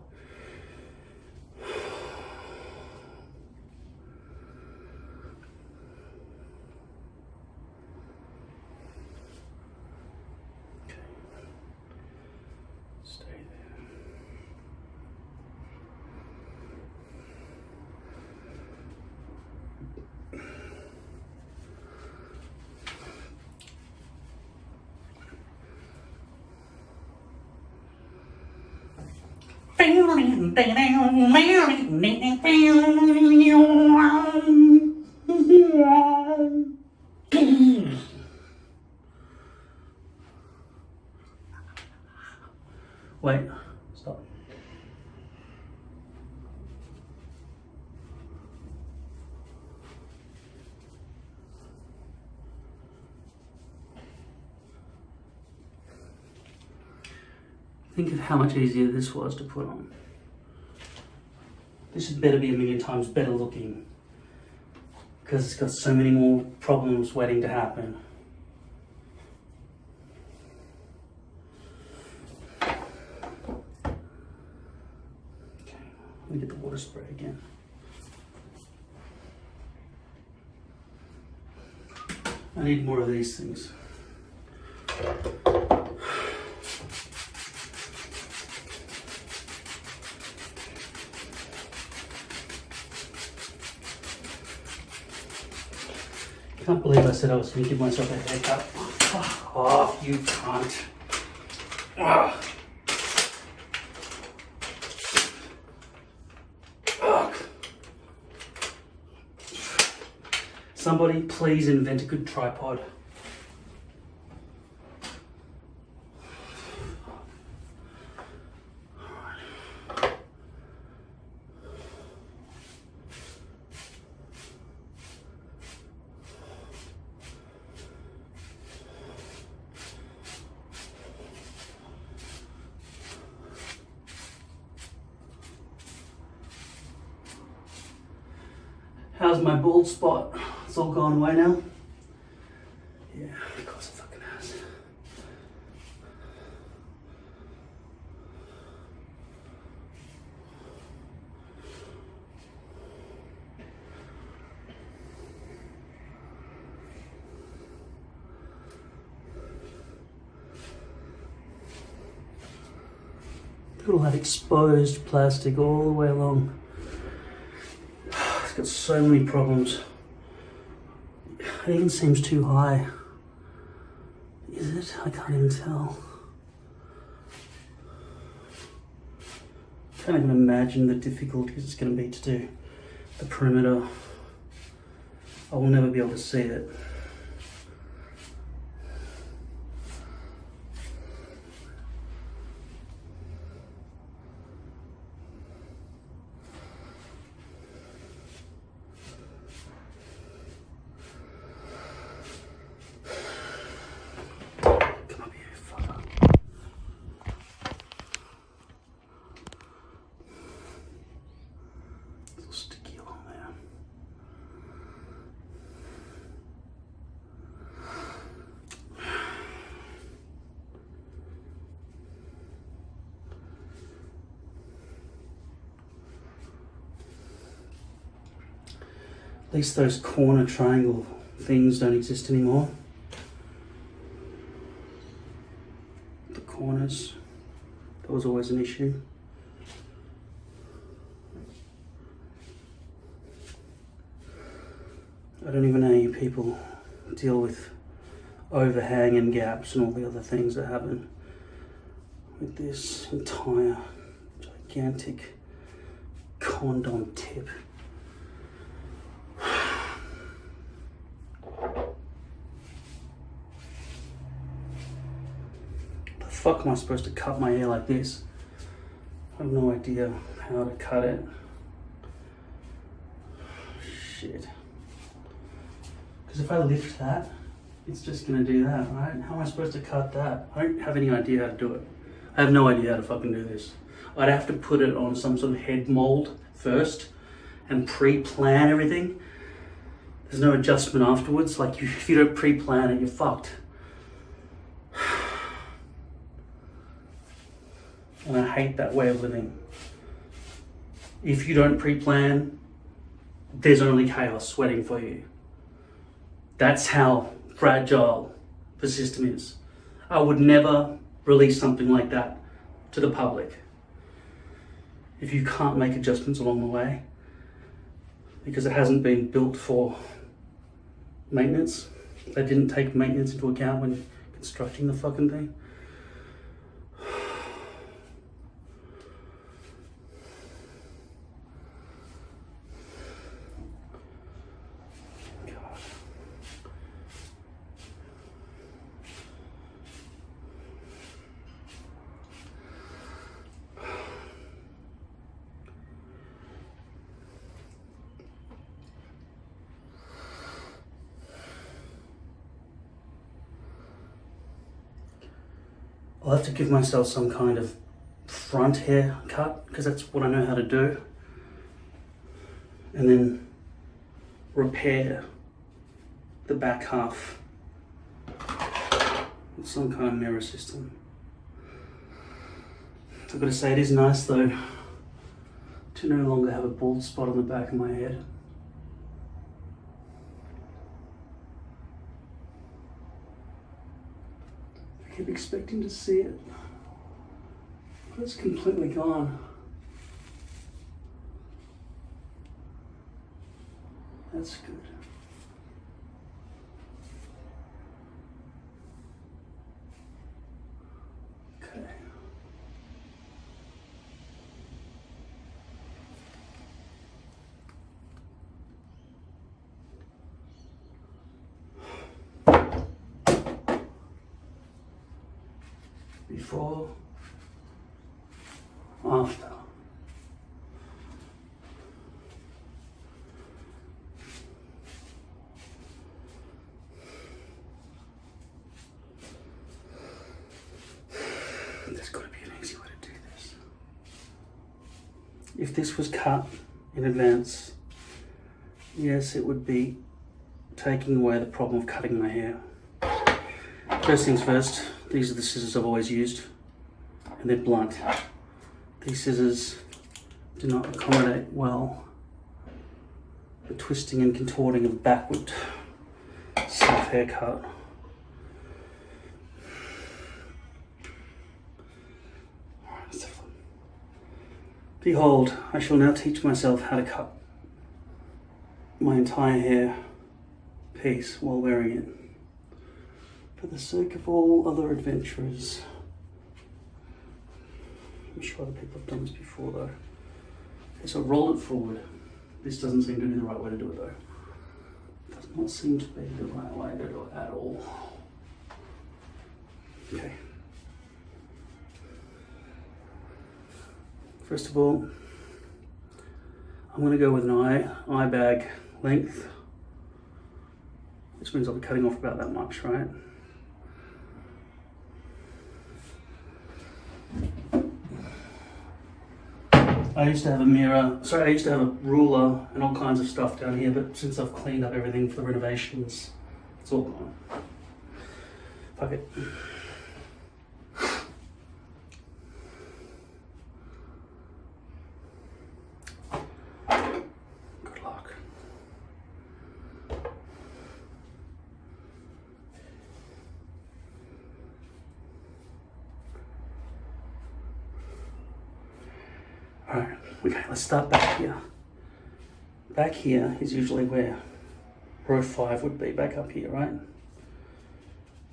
Wait, stop. Think of how much easier this was to put on. This had better be a million times better looking because it's got so many more problems waiting to happen. Okay, let me get the water spray again. I need more of these things. I can't believe I said I was going to give myself a haircut. Fuck off, you cunt. Ugh. Ugh. Somebody please invent a good tripod. How's my bald spot? It's all gone away now? Yeah, of course it fucking has. Look at all that exposed plastic all the way along. Got so many problems. It even seems too high. Is it? I can't even tell. Can't even imagine the difficulties it's going to be to do the perimeter. I will never be able to see it. Sticky along there. At least those corner triangle things don't exist anymore. The corners, that was always an issue. I don't even know how you people deal with overhang and gaps and all the other things that happen with this entire gigantic condom tip. The fuck am I supposed to cut my hair like this? I have no idea how to cut it. Shit. Because if I lift that, it's just gonna do that, right? How am I supposed to cut that? I don't have any idea how to do it. I have no idea how to fucking do this. I'd have to put it on some sort of head mold first and pre-plan everything. There's no adjustment afterwards. Like if you don't pre-plan it, you're fucked. And I hate that way of living. If you don't pre-plan, there's only chaos waiting for you. That's how fragile the system is. I would never release something like that to the public if you can't make adjustments along the way, because it hasn't been built for maintenance. They didn't take maintenance into account when constructing the fucking thing. I'll have to give myself some kind of front hair cut because that's what I know how to do. And then repair the back half with some kind of mirror system. I've got to say, it is nice though to no longer have a bald spot on the back of my head. I keep expecting to see it, but it's completely gone. That's good. Okay. Before, after. There's got to be an easy way to do this. If this was cut in advance, yes, it would be taking away the problem of cutting my hair. First things first, these are the scissors I've always used, and they're blunt. These scissors do not accommodate well the twisting and contorting of backward self haircut. Behold, I shall now teach myself how to cut my entire hair piece while wearing it, for the sake of all other adventurers. I'm sure other people have done this before though. Okay, so roll it forward. This doesn't seem to be the right way to do it though. It does not seem to be the right way to do it at all. Okay. First of all, I'm going to go with an eye bag length, which means I'll be cutting off about that much, right? I used to have a ruler and all kinds of stuff down here, but since I've cleaned up everything for the renovations, it's all gone. Fuck it. Good luck. Alright, okay, let's start back here. Back here is usually where row 5 would be, back up here, right?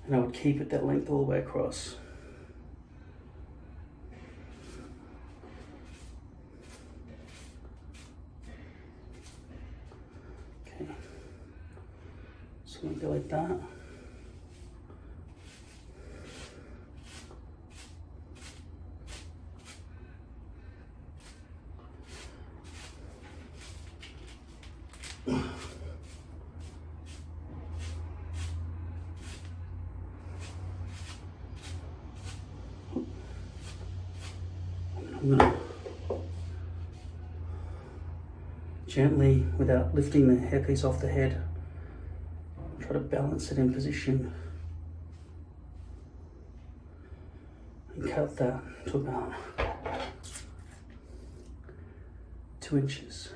And I would keep it that length all the way across. Okay, so I'm going to go like that. I'm going to gently, without lifting the hairpiece off the head, try to balance it in position and cut that to about 2 inches.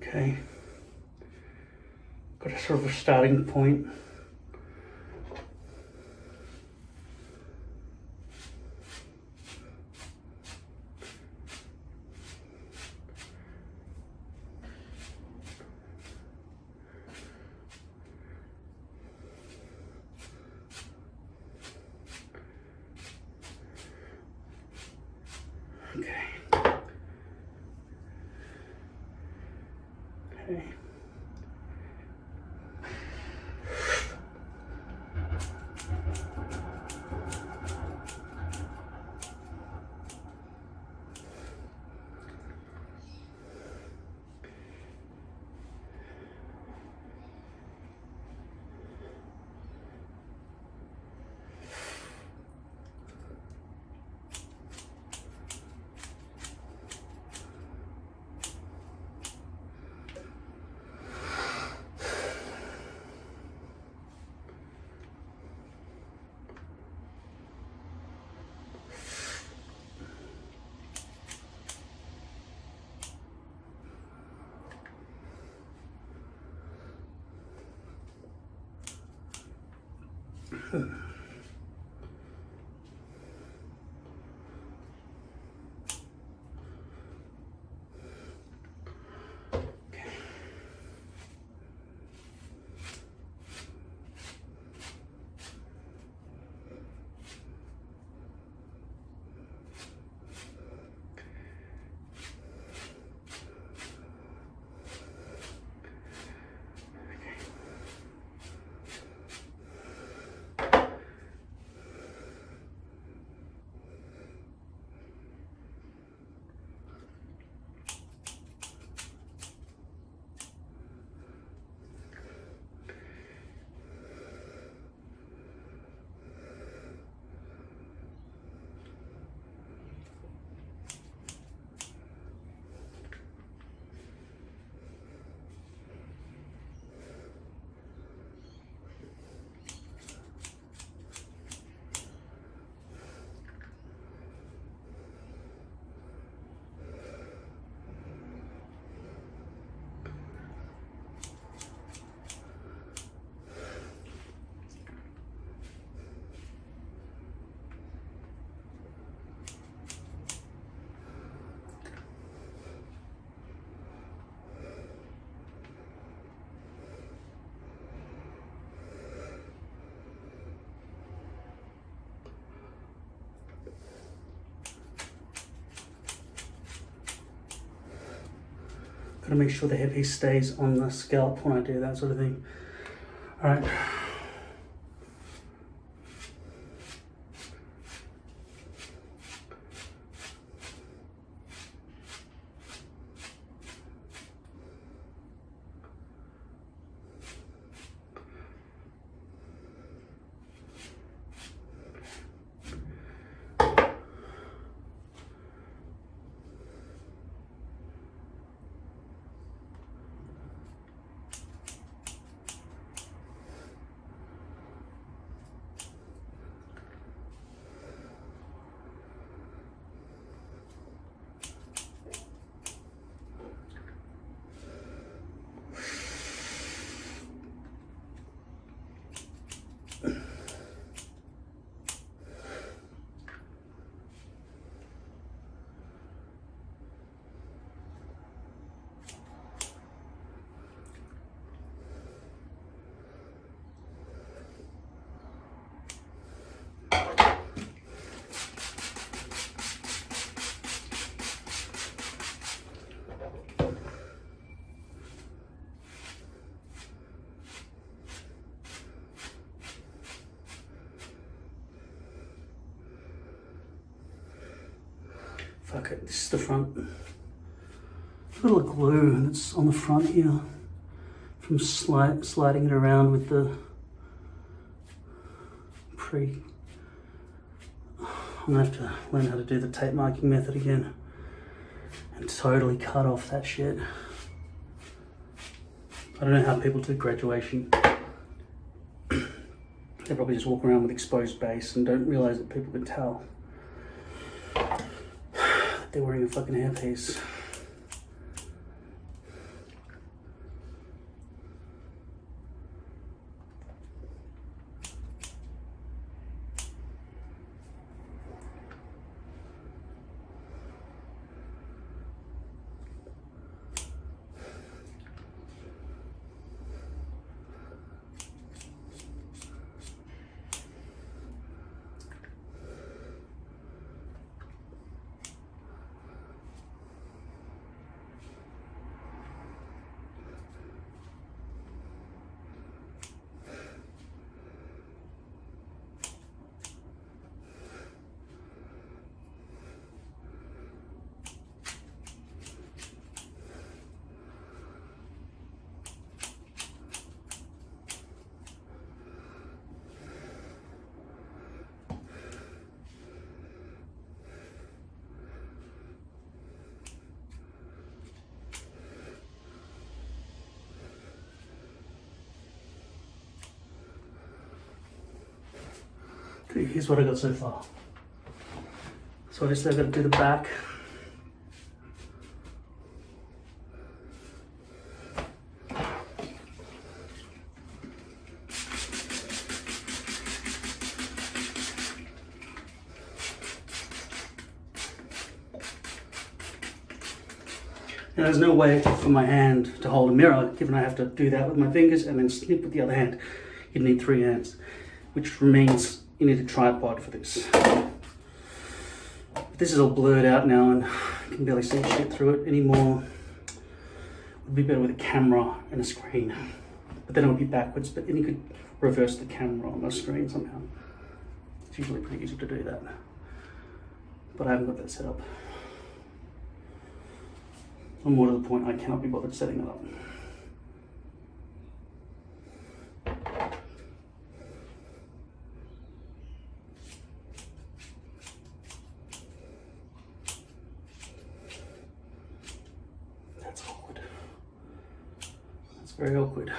Okay, got a sort of a starting point. Okay. Okay. Gotta make sure the hairpiece stays on the scalp when I do that sort of thing. Alright. Fuck it, this is the front. A little glue that's on the front here from sliding it around with the I'm gonna have to learn how to do the tape marking method again and totally cut off that shit. I don't know how people do graduation. They probably just walk around with exposed base and don't realize that people can tell they're wearing a fucking hairpiece. Okay, here's what I got so far. So obviously I've got to do the back. Now there's no way for my hand to hold a mirror, given I have to do that with my fingers and then snip with the other hand. You'd need 3 hands, which means you need a tripod for this. This is all blurred out now and I can barely see shit through it anymore. It would be better with a camera and a screen, but then it would be backwards, but then you could reverse the camera on the screen somehow. It's usually pretty easy to do that, but I haven't got that set up. And more to the point, I cannot be bothered setting it up. That's awkward. That's very awkward.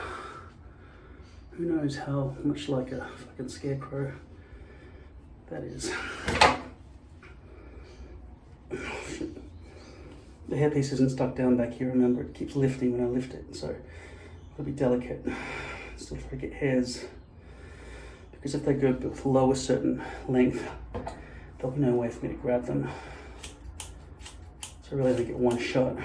Who knows how much like a fucking scarecrow that is. The hairpiece isn't stuck down back here, remember, it keeps lifting when I lift it, so it'll be delicate. Still try to get hairs, because if they go below a certain length, there'll be no way for me to grab them. So I really only get one shot.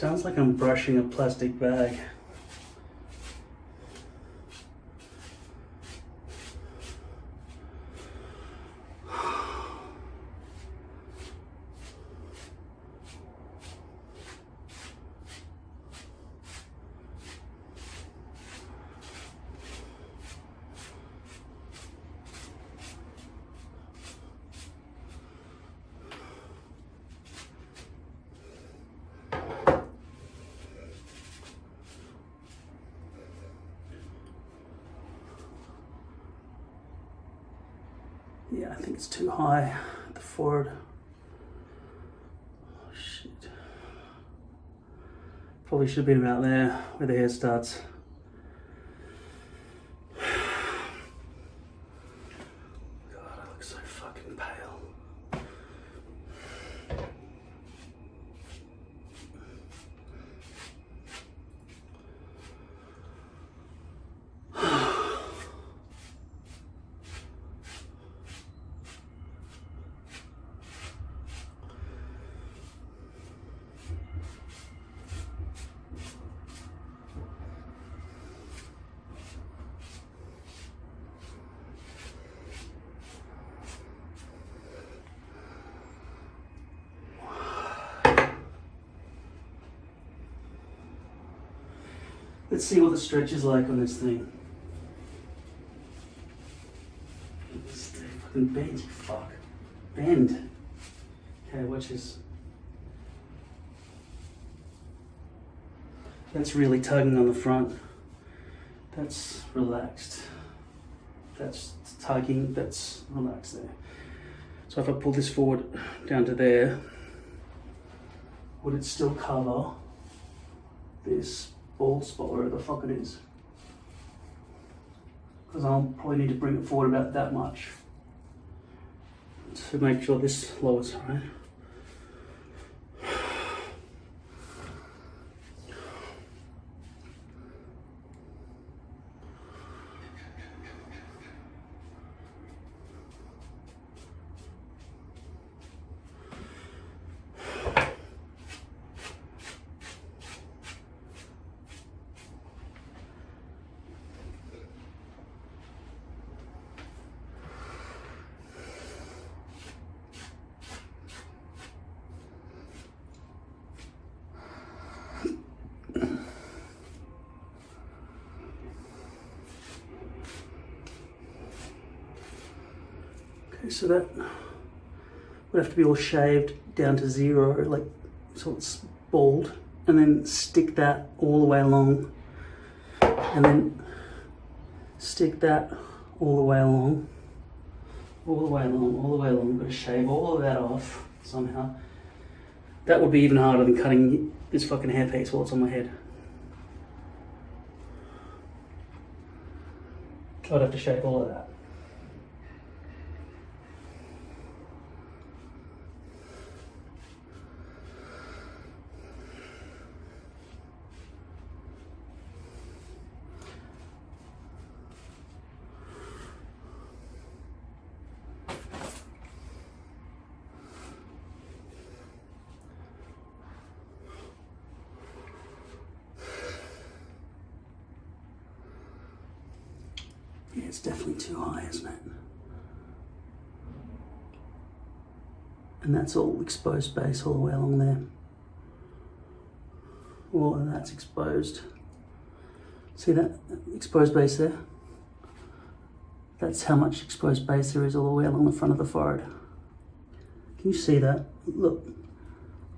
Sounds like I'm brushing a plastic bag. Yeah, I think it's too high at the forehead. Oh shit. Probably should have been about there where the hair starts. God, I look so fucking pale. Let's see what the stretch is like on this thing. Stay fucking bend, you fuck. Bend. Okay, watch this. That's really tugging on the front. That's relaxed. That's tugging, that's relaxed there. So if I pull this forward down to there, would it still cover this bald spot, wherever the fuck it is? Because I'll probably need to bring it forward about that much to make sure this lowers, right? So that would have to be all shaved down to 0, like, so it's bald, and then stick that all the way along, and then stick that all the way along, all the way along, all the way along. Got to shave all of that off somehow. That would be even harder than cutting this fucking hairpiece while it's on my head. I'd have to shave all of that. Yeah, it's definitely too high, isn't it? And that's all exposed base all the way along there. All of that's exposed. See that exposed base there? That's how much exposed base there is all the way along the front of the forehead. Can you see that? Look,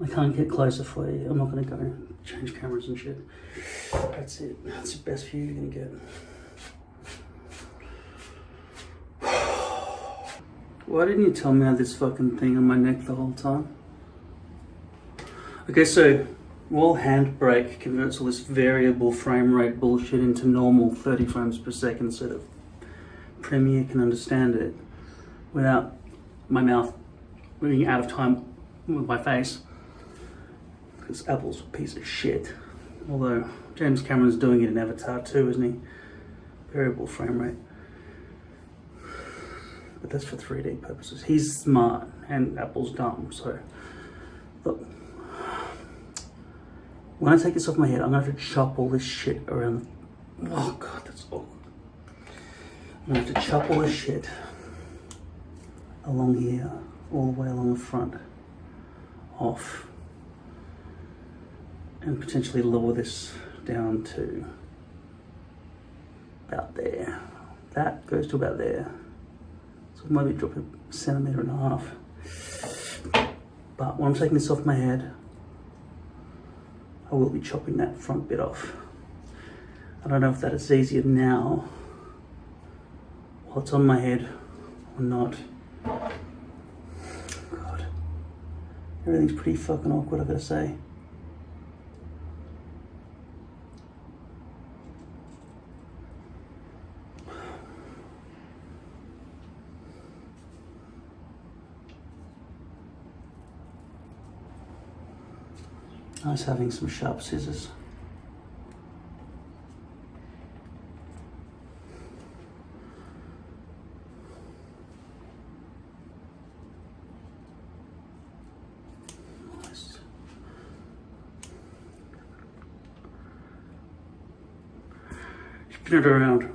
I can't get closer for you. I'm not going to go change cameras and shit. That's it. That's the best view you're going to get. Why didn't you tell me I had this fucking thing on my neck the whole time? Okay, so while Handbrake converts all this variable frame rate bullshit into normal 30 frames per second so that Premiere can understand it without my mouth moving out of time with my face, because Apple's a piece of shit. Although James Cameron's doing it in Avatar too, isn't he? Variable frame rate. But that's for 3D purposes. He's smart and Apple's dumb. So look, when I take this off my head, I'm gonna have to chop all this shit around. Oh God, that's awkward. I'm gonna have to chop all this shit along here, all the way along the front, off, and potentially lower this down to about there. That goes to about there. So maybe drop a 1.5 centimeters. But when I'm taking this off my head, I will be chopping that front bit off. I don't know if that is easier now while it's on my head or not. God, everything's pretty fucking awkward, I gotta say. Nice having some sharp scissors. Nice. Spin it around.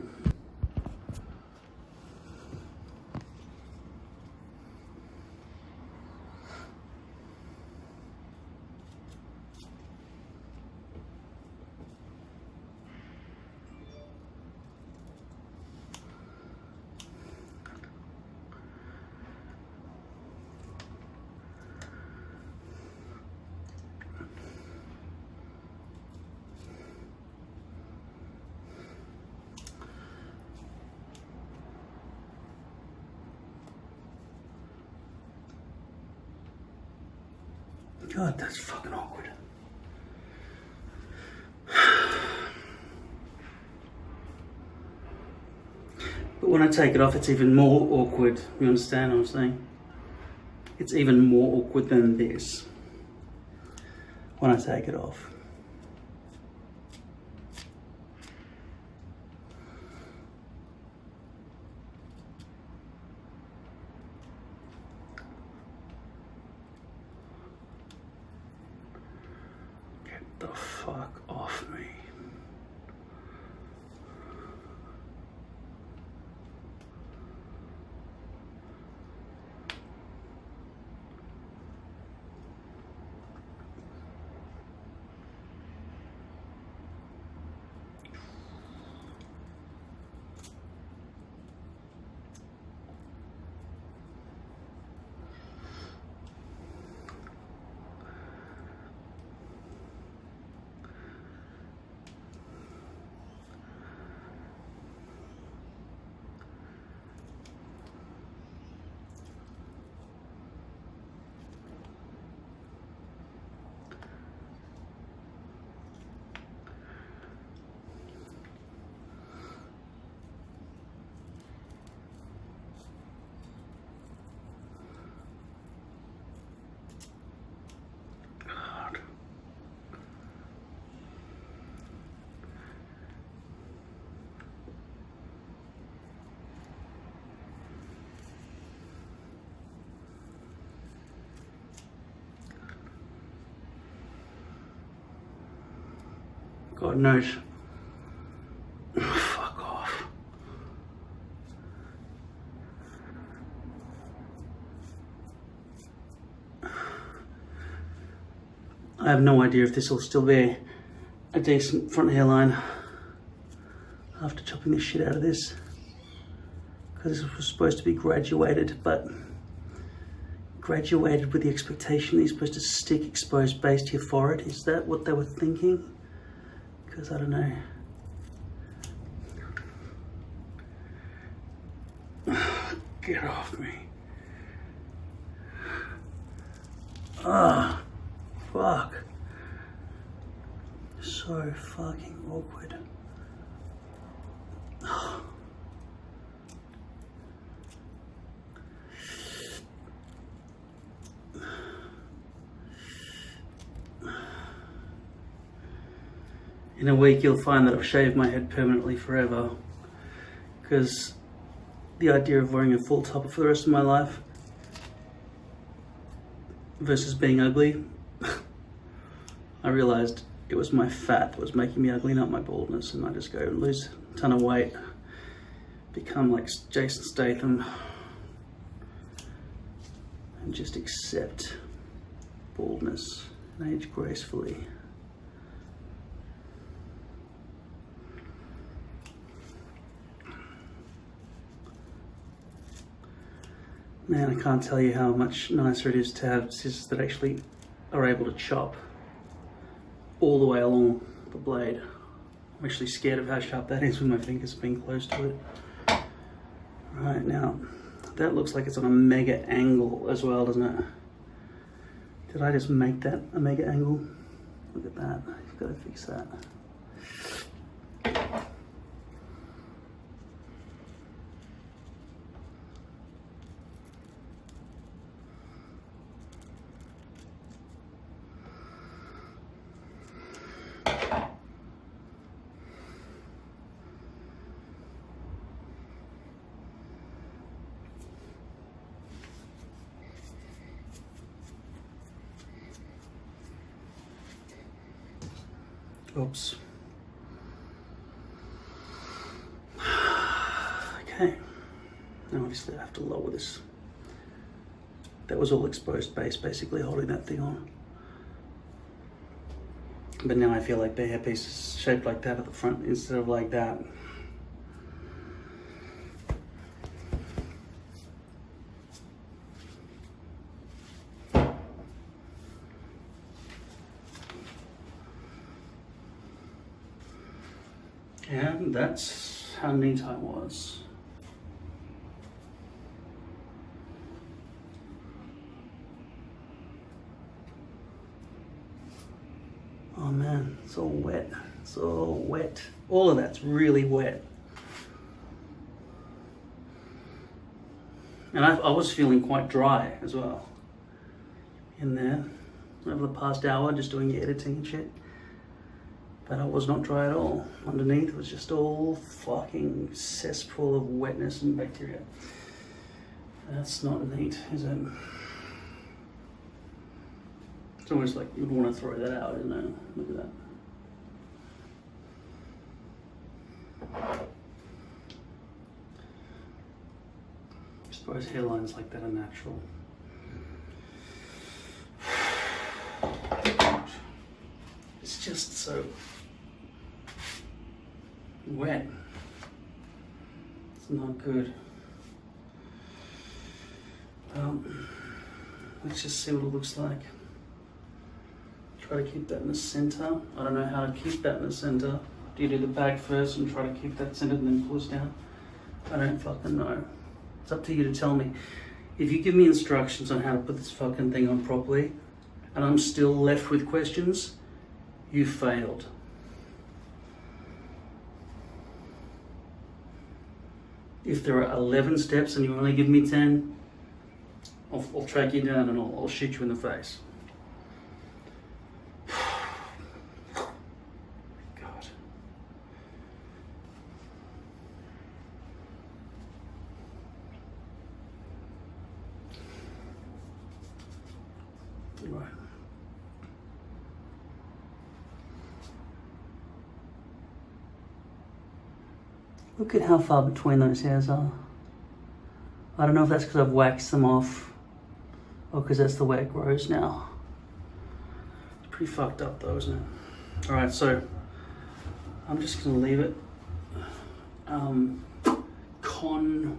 God, that's fucking awkward. But when I take it off, it's even more awkward. You understand what I'm saying? It's even more awkward than this when I take it off. The fuck off me. God knows. Fuck off. I have no idea if this will still be a decent front hairline after chopping the shit out of this, because this was supposed to be graduated, but graduated with the expectation that you're supposed to stick exposed base to your forehead. Is that what they were thinking? Because I don't know. Get off me. Ah, fuck. So fucking awkward. In a week you'll find that I've shaved my head permanently forever, because the idea of wearing a full topper for the rest of my life versus being ugly, I realized it was my fat that was making me ugly, not my baldness, and I just go lose a ton of weight, become like Jason Statham, and just accept baldness and age gracefully. Man, I can't tell you how much nicer it is to have scissors that actually are able to chop all the way along the blade. I'm actually scared of how sharp that is with my fingers being close to it. Right, now, that looks like it's on a mega angle as well, doesn't it? Did I just make that a mega angle? Look at that, you've got to fix that. Oops. Okay. Now obviously I have to lower this. That was all exposed base basically holding that thing on. But now I feel like the hairpiece is shaped like that at the front instead of like that. And that's how neat I was. Oh man, it's all wet. It's all wet. All of that's really wet. And I was feeling quite dry as well in there over the past hour, just doing the editing and shit. But I was not dry at all. Underneath it was just all fucking cesspool of wetness and bacteria. That's not neat, is it? It's almost like you'd want to throw that out, isn't it? Look at that. I suppose hairlines like that are natural. It's just so wet. It's not good. Let's just see what it looks like. Try to keep that in the center. I don't know how to keep that in the center. Do you do the back first and try to keep that centered and then pull this down? I don't fucking know. It's up to you to tell me. If you give me instructions on how to put this fucking thing on properly and I'm still left with questions, you failed. If there are 11 steps and you only give me 10, I'll track you down and I'll shoot you in the face. God. Right. Look at how far between those hairs are. I don't know if that's because I've waxed them off or because that's the way it grows now. It's pretty fucked up though, isn't it? Alright, so I'm just going to leave it convex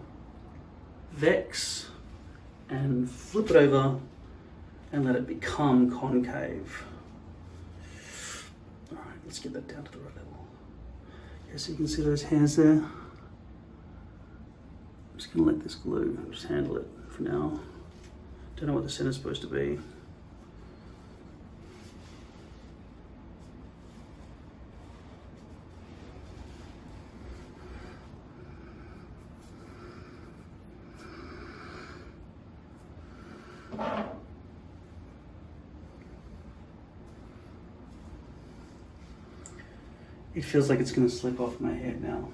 and flip it over and let it become concave. Alright, let's get that down to the right level. So you can see those hairs there. I'm just going to let this glue, just handle it for now. Don't know what the center's supposed to be. It feels like it's going to slip off my head now.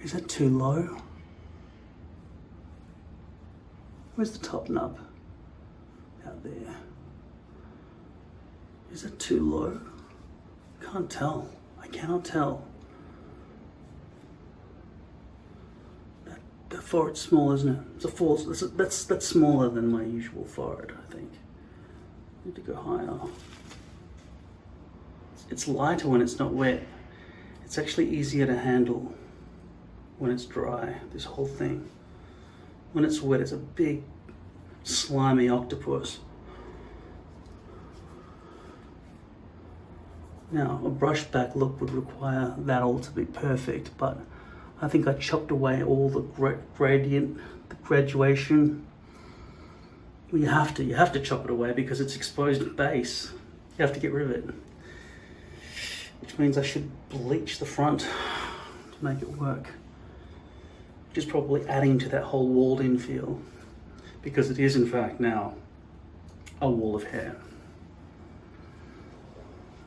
Is that too low? Where's the top nub? Out there. Is it too low? Can't tell. I cannot tell. That forehead's small, isn't it? It's a full. That's smaller than my usual forehead, I think. I need to go higher. It's lighter when it's not wet. It's actually easier to handle when it's dry, this whole thing. When it's wet, it's a big, slimy octopus. Now, a brush back look would require that all to be perfect, but I think I chopped away all the gradient, the graduation. Well, you have to chop it away because it's exposed base. You have to get rid of it. Which means I should bleach the front to make it work. Which is probably adding to that whole walled in feel, because it is in fact now a wall of hair.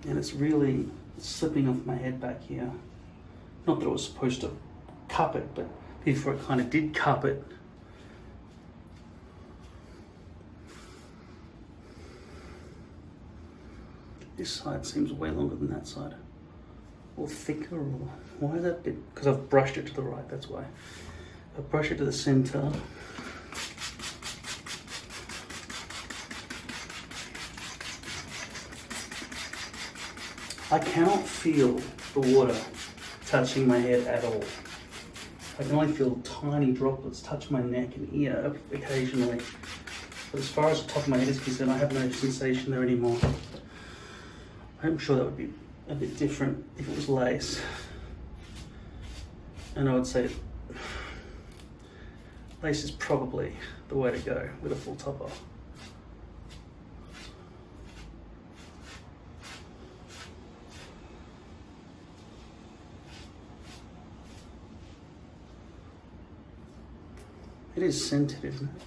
And it's really slipping off my head back here. Not that it was supposed to cup it, but before it kind of did cup it. This side seems way longer than that side. Or thicker, or why is that bit? Because I've brushed it to the right, that's why. I brush it to the center. I cannot feel the water touching my head at all. I can only feel tiny droplets touch my neck and ear occasionally. But as far as the top of my head is concerned, I have no sensation there anymore. I'm sure that would be a bit different if it was lace. And I would say lace is probably the way to go with a full topper. It is scented, isn't it?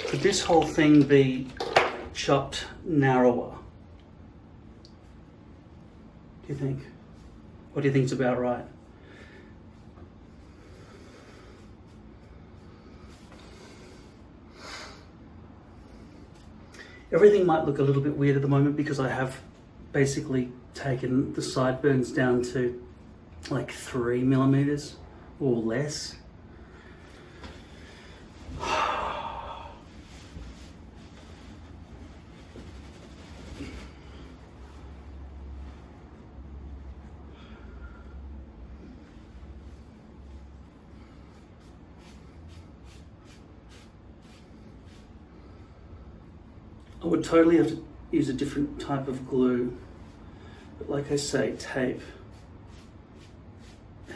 Could this whole thing be chopped narrower? Do you think? What do you think is about right? Everything might look a little bit weird at the moment because I have basically taken the sideburns down to like 3 millimeters or less. I would totally have to use a different type of glue, but like I say, tape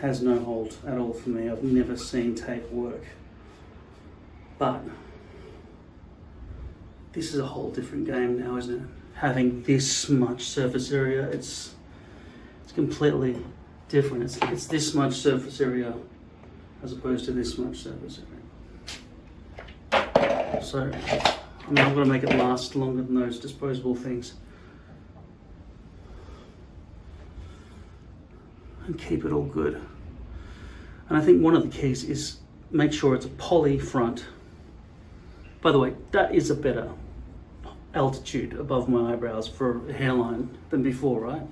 has no hold at all for me. I've never seen tape work. But this is a whole different game now, isn't it? Having this much surface area, it's completely different. It's this much surface area as opposed to this much surface area. So I mean, I'm going to make it last longer than those disposable things. And keep it all good. And I think one of the keys is make sure it's a poly front. By the way, that is a better altitude above my eyebrows for a hairline than before, right?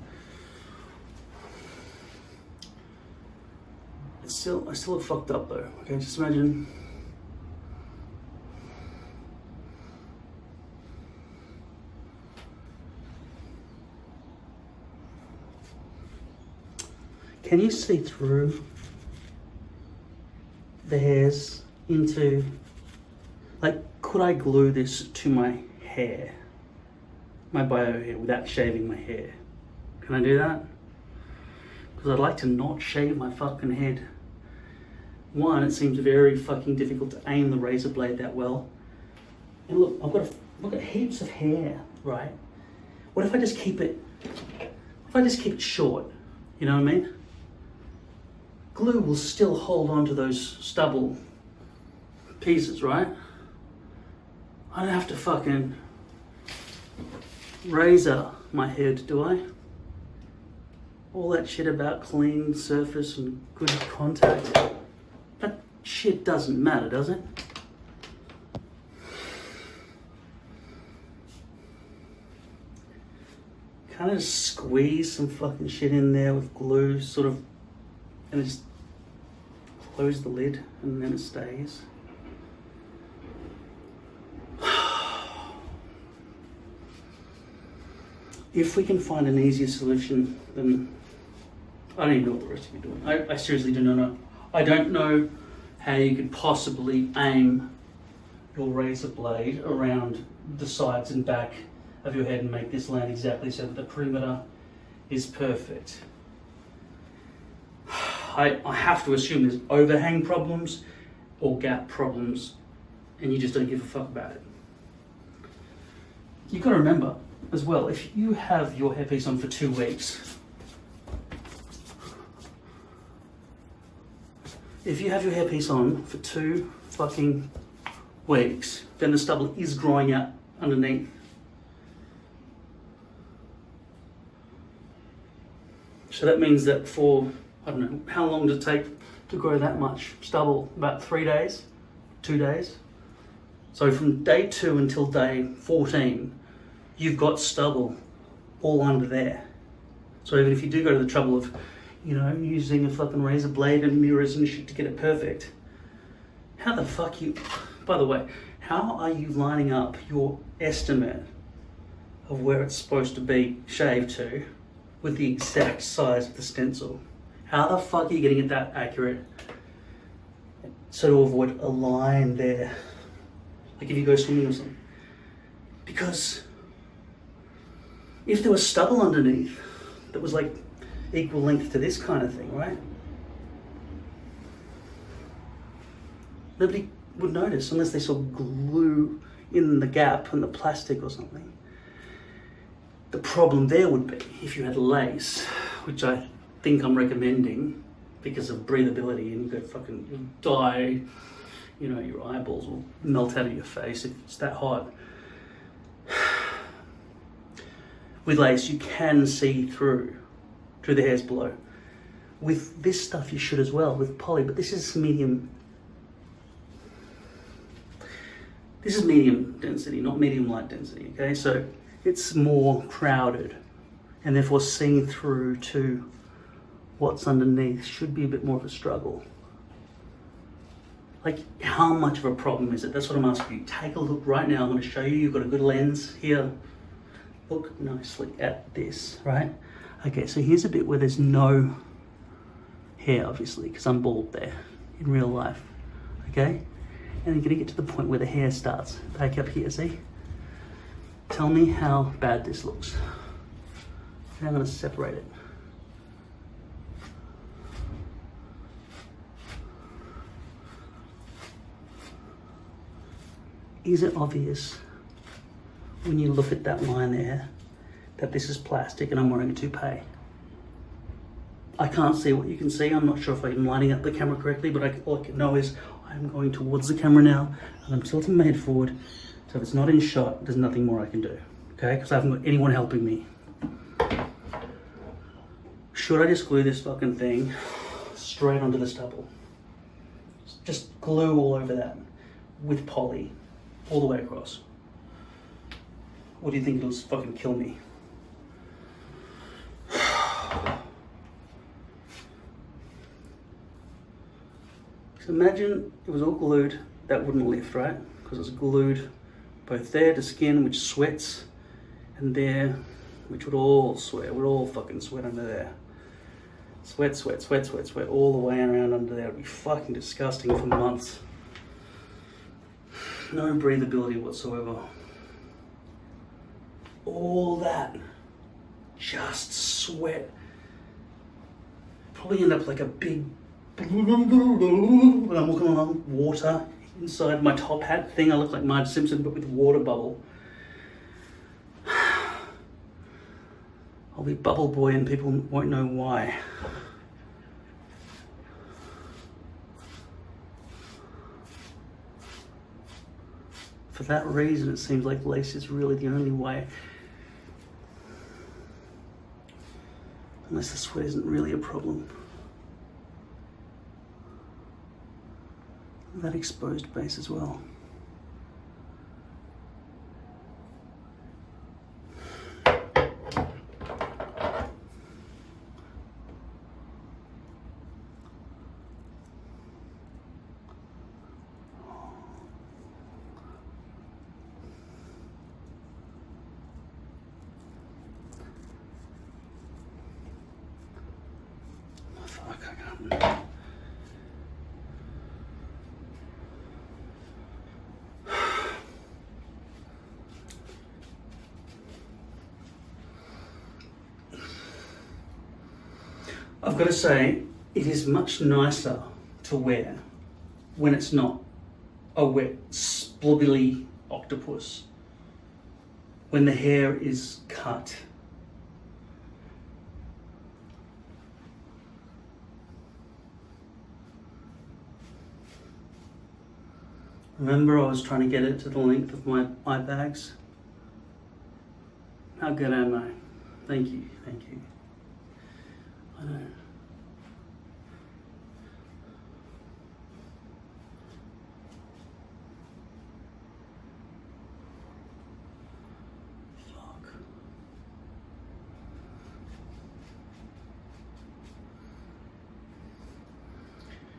I still look fucked up though. Okay, just imagine. Can you see through the hairs into, like, could I glue this to my hair, my bio hair, without shaving my hair? Can I do that? Because I'd like to not shave my fucking head. One, it seems very fucking difficult to aim the razor blade that well. And look, I've got heaps of hair, right? What if I just keep it, short? You know what I mean? Glue will still hold on to those stubble pieces, right? I don't have to fucking razor my head, do I? All that shit about clean surface and good contact, that shit doesn't matter, does it? Kind of squeeze some fucking shit in there with glue, sort of, and just close the lid, and then it stays. If we can find an easier solution, then I don't even know what the rest of you are doing. I seriously do not know. I don't know how you could possibly aim your razor blade around the sides and back of your head and make this land exactly so that the perimeter is perfect. I have to assume there's overhang problems or gap problems, and you just don't give a fuck about it. You've got to remember as well, if you have your hairpiece on for 2 weeks, if you have your hairpiece on for 2 fucking weeks, then the stubble is growing out underneath. So that means that for, I don't know, how long does it take to grow that much stubble? About 3 days, 2 days. So from day 2 until day 14, you've got stubble all under there. So even if you do go to the trouble of, you know, using a fucking razor blade and mirrors and shit to get it perfect, how the fuck by the way, how are you lining up your estimate of where it's supposed to be shaved to with the exact size of the stencil? How the fuck are you getting it that accurate so to avoid a line there, like if you go swimming or something? Because if there was stubble underneath that was like equal length to this kind of thing, right? Nobody would notice unless they saw glue in the gap in the plastic or something. The problem there would be if you had lace, which I think I'm recommending because of breathability, and you'll die, you know, your eyeballs will melt out of your face if it's that hot. With lace, you can see through the hairs below. With this stuff, you should as well, with poly, but this is medium density, not medium light density, okay? So it's more crowded, and therefore seeing through to what's underneath should be a bit more of a struggle. Like, how much of a problem is it? That's what I'm asking you. Take a look right now. I'm going to show you. You've got a good lens here. Look nicely at this, right? Okay, so here's a bit where there's no hair, obviously, because I'm bald there in real life, okay? And you're gonna get to the point where the hair starts. Back up here, see? Tell me how bad this looks. And I'm gonna separate it. Is it obvious when you look at that line there that this is plastic and I'm wearing a toupee? I can't see what you can see. I'm not sure if I'm lining up the camera correctly, but all I can know is I'm going towards the camera now and I'm tilting my head forward. So if it's not in shot, there's nothing more I can do, okay? Because I haven't got anyone helping me. Should I just glue this fucking thing straight onto the stubble? Just glue all over that with poly all the way across. Or do you think it'll fucking kill me? So imagine it was all glued, that wouldn't lift, right? Because it's glued both there to skin, which sweats, and there, which would all sweat, would all fucking sweat under there. Sweat, sweat, sweat, sweat, sweat all the way around under there. It'd be fucking disgusting for months. No breathability whatsoever. All that. Just sweat. Probably end up like a big when I'm walking along water inside my top hat thing. I look like Marge Simpson but with a water bubble. I'll be bubble boy and people won't know why. For that reason, it seems like lace is really the only way. Unless the sweat isn't really a problem. That exposed base as well. Fuck, I can't. I've got to say, it is much nicer to wear when it's not a wet, splubbily octopus. When the hair is cut. Remember I was trying to get it to the length of my eye bags? How good am I? Thank you, thank you. I know. Fuck.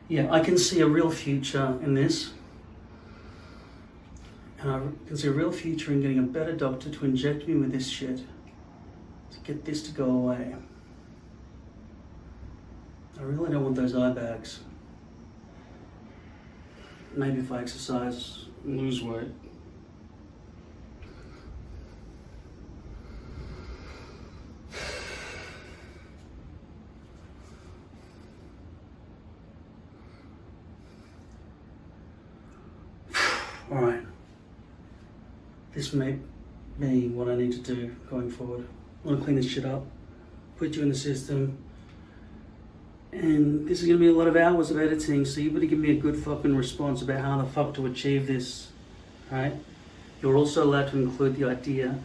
Yeah, I can see a real future in this. And I can see a real future in getting a better doctor to inject me with this shit. To get this to go away. I really don't want those eye bags. Maybe if I exercise and lose weight. Alright. This may be what I need to do going forward. I want to clean this shit up, put you in the system, and this is going to be a lot of hours of editing, so you better give me a good fucking response about how the fuck to achieve this, right? You're also allowed to include the idea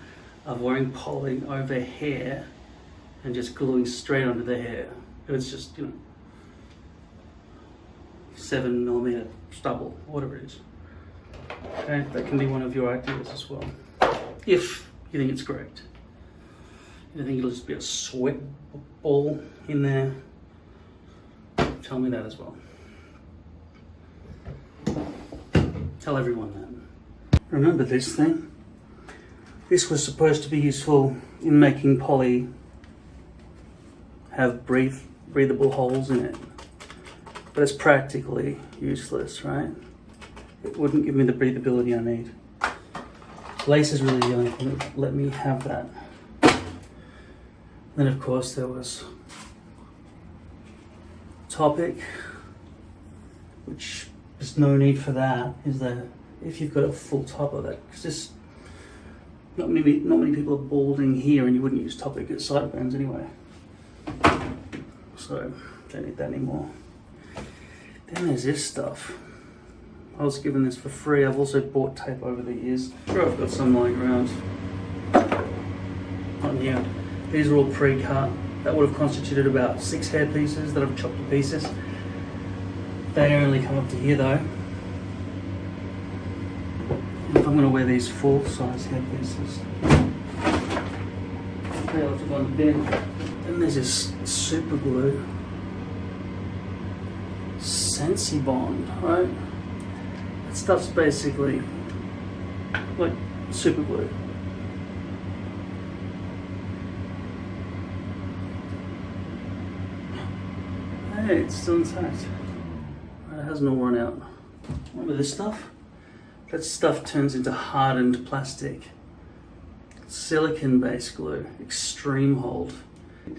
of wearing poly over hair and just gluing straight onto the hair. It's just, 7mm stubble, whatever it is. Okay, that can be one of your ideas as well. If you think it's correct. If you think it'll just be a sweat ball in there, tell me that as well. Tell everyone that. Remember this thing? This was supposed to be useful in making poly have breathable holes in it. But it's practically useless, right? It wouldn't give me the breathability I need. Lace is really the only thing that let me have that. Then of course there was Topic, which there's no need for that, is that if you've got a full top of that, because this not many people are balding here and you wouldn't use Topic as sideburns anyway. So don't need that anymore. Then there's this stuff. I was given this for free. I've also bought tape over the years. Sure, I've got some lying around. On here. These are all pre-cut. That would have constituted about 6 hair pieces that I've chopped to pieces. They only come up to here though. And if I'm going to wear these full-size hair pieces, they'll have to go in the bin. Then there's this super glue. Sensi Bond, right? That stuff's basically like super glue. Hey, it's still intact. It hasn't all run out. Remember this stuff? That stuff turns into hardened plastic. Silicon-based glue, extreme hold.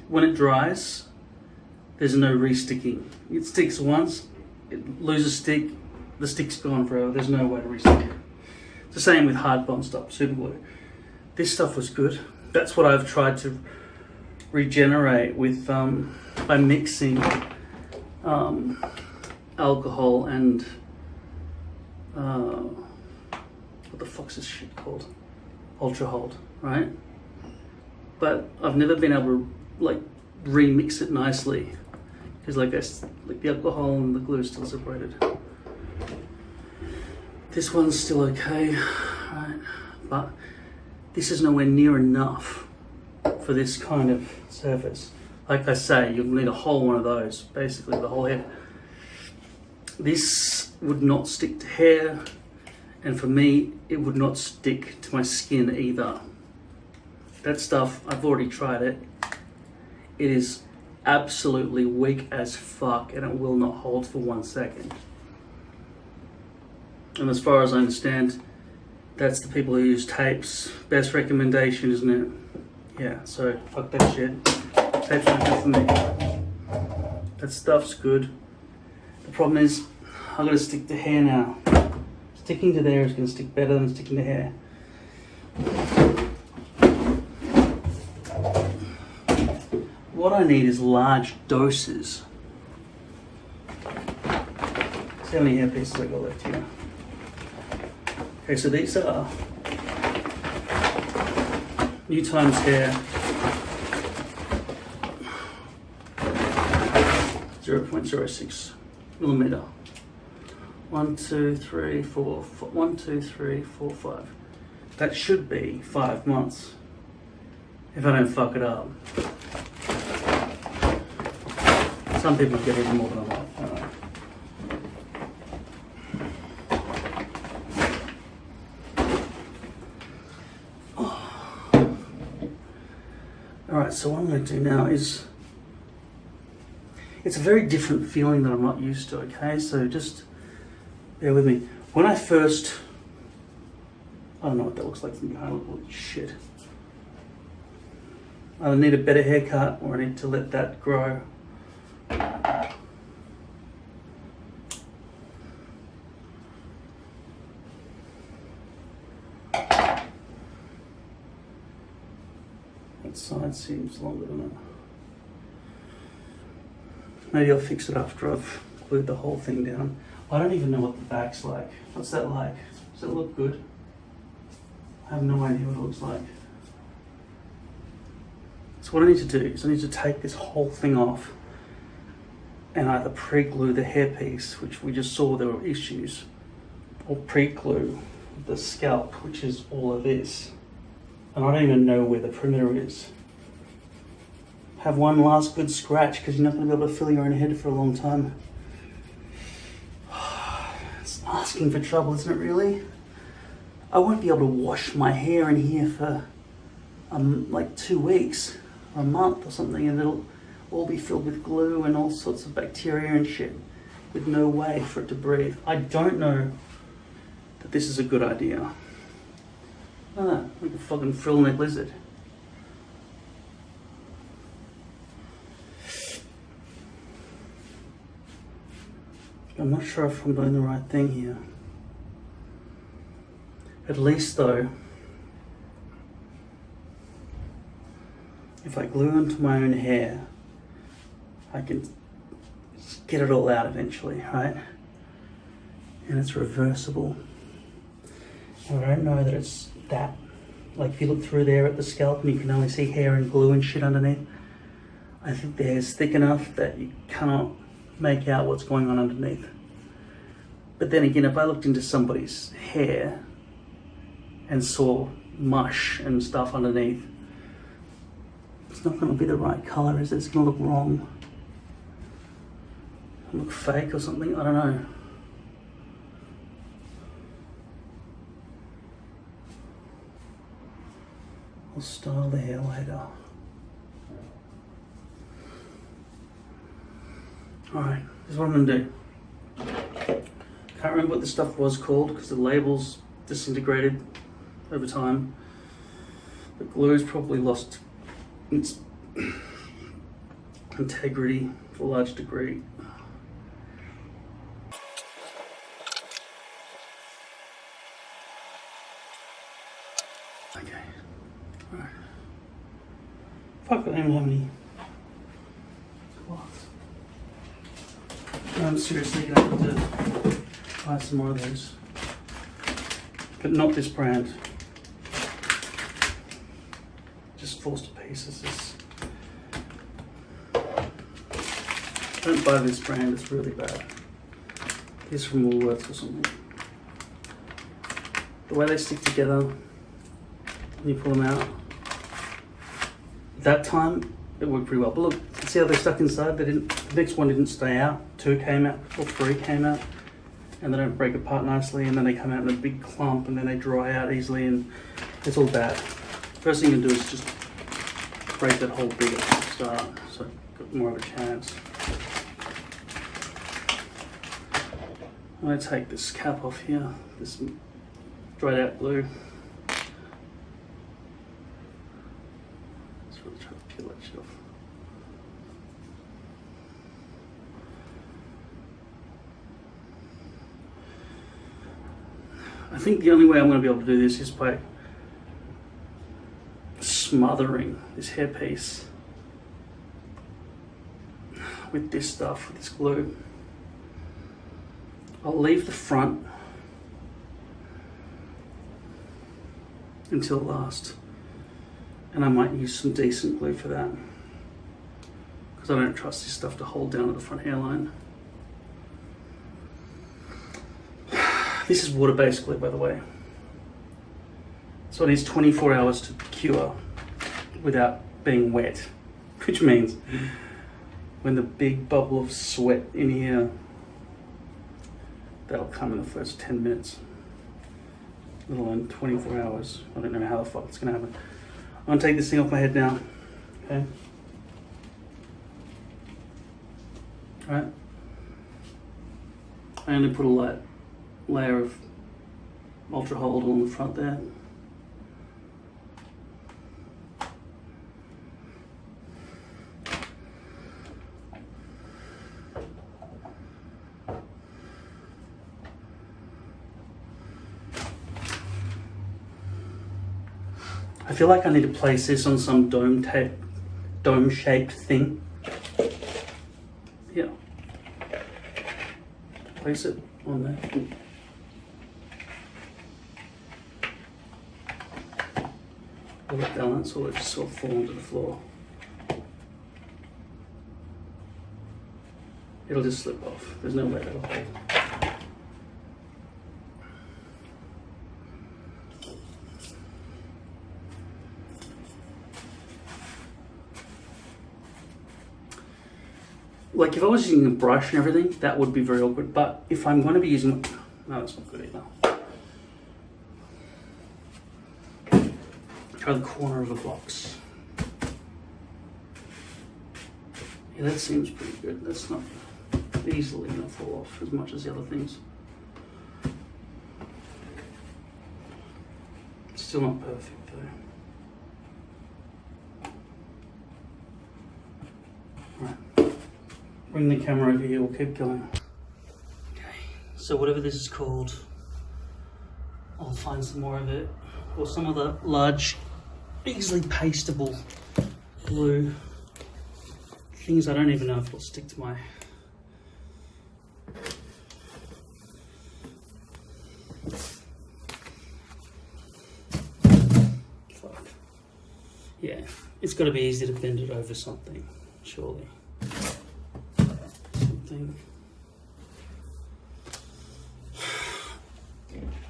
When it dries, there's no re-sticking. It sticks once, it loses stick, the stick's gone forever. There's no way to re-stick it. It's the same with hard bond stuff, super glue. This stuff was good. That's what I've tried to regenerate with by mixing alcohol and what the fuck's this shit called? Ultra hold, right? But I've never been able to like remix it nicely because like the alcohol and the glue is still separated. This one's still okay, right? But this is nowhere near enough for this kind of surface. Like I say, you'll need a whole one of those, basically the whole head. This would not stick to hair, and for me, it would not stick to my skin either. That stuff, I've already tried it. It is absolutely weak as fuck, and it will not hold for 1 second. And as far as I understand, that's the people who use tapes. Best recommendation, isn't it? Yeah, so fuck that shit. Tapes aren't good for me. That stuff's good. The problem is, I've got to stick to hair now. Sticking to there is going to stick better than sticking to hair. What I need is large doses. See how many hair pieces I got left here. Okay, so these are New Times Hair 0.06 millimeter. 1, 2, 3, 4, 1, 2, 3, 4, 5. That should be 5 months if I don't fuck it up. Some people get even more than a month. I don't know. Alright, so what I'm going to do now is, it's a very different feeling that I'm not used to, okay? So just bear with me. When I first, I don't know what that looks like from behind, holy shit. I need a better haircut or I need to let that grow. That side seems longer than it. Maybe I'll fix it after I've glued the whole thing down. I don't even know what the back's like. What's that like? Does it look good? I have no idea what it looks like. So what I need to do is I need to take this whole thing off and either pre-glue the hairpiece, which we just saw there were issues, or pre-glue the scalp, which is all of this. And I don't even know where the perimeter is. Have one last good scratch because you're not going to be able to fill your own head for a long time. It's asking for trouble, isn't it really? I won't be able to wash my hair in here for like 2 weeks or a month or something, and it'll all be filled with glue and all sorts of bacteria and shit with no way for it to breathe. I don't know that this is a good idea. Ah, like a fucking frill-neck lizard. I'm not sure if I'm doing the right thing here. At least though, if I glue onto my own hair, I can get it all out eventually, right? And it's reversible. And I don't know that it's that. Like if you look through there at the scalp and you can only see hair and glue and shit underneath, I think the hair's thick enough that you cannot make out what's going on underneath. But then again, if I looked into somebody's hair and saw mush and stuff underneath, it's not going to be the right colour, is it? It's going to look wrong. Look fake or something, I don't know. I'll style the hair later. Alright, this is what I'm going to do. Can't remember what this stuff was called because the label's disintegrated over time. The glue's probably lost its integrity to a large degree. Okay. Alright. Fuck, I don't even have any cloths. I'm seriously gonna have to buy some more of those. But not this brand. Just falls to pieces. Don't buy this brand, it's really bad. It's from Woolworths or something. The way they stick together when you pull them out. That time it worked pretty well. But look, see how they stuck inside? The next one didn't stay out. 2 came out, or 3 came out. And they don't break apart nicely, and then they come out in a big clump, and then they dry out easily, and it's all bad. First thing you can do is just break that whole bit at the start, so I've got more of a chance. I'm going to take this cap off here, this dried out glue. Just really try to peel that shit off. I think the only way I'm going to be able to do this is by smothering this hairpiece with this stuff, with this glue. I'll leave the front until last, and I might use some decent glue for that because I don't trust this stuff to hold down to the front hairline. This is water-based glue, by the way, so it needs 24 hours to cure without being wet, which means when the big bubble of sweat in here, that'll come in the first 10 minutes, let alone 24 hours. I don't know how the fuck it's gonna happen. I'm gonna take this thing off my head now, okay? All right. I only put a light layer of ultra hold on the front there. I feel like I need to place this on some dome-shaped thing. Yeah. Place it on there. Will it balance or will it just sort of fall onto the floor? It'll just slip off. There's no way that'll hold. Like if I was using a brush and everything, that would be very awkward. But if I'm going to be using, no, that's not good either. Try the corner of a box. Yeah, that seems pretty good. That's not easily going to fall off as much as the other things. It's still not perfect though. Right. Bring the camera over here, we'll keep going. Okay, so whatever this is called, I'll find some more of it, or some of the large, easily pasteable glue. Things I don't even know if it'll stick to my... Fuck. Yeah, it's got to be easy to bend it over something, surely. Something.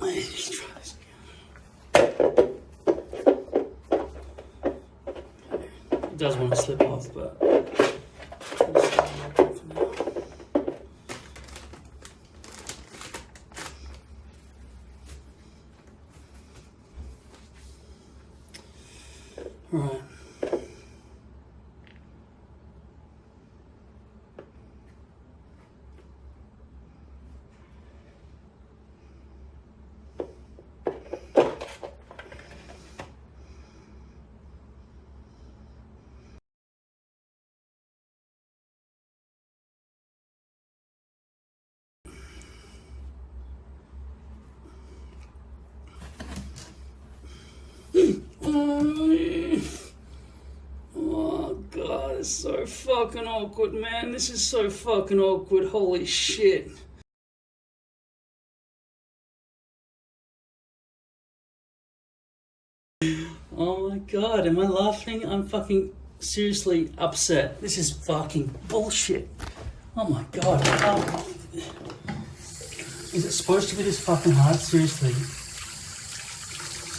Let's try this again. It does want to slip off, but right. fucking awkward, man. This is so fucking awkward. Holy shit. Oh my god, am I laughing? I'm fucking seriously upset. This is fucking bullshit. Oh my god. Is it supposed to be this fucking hard? Seriously.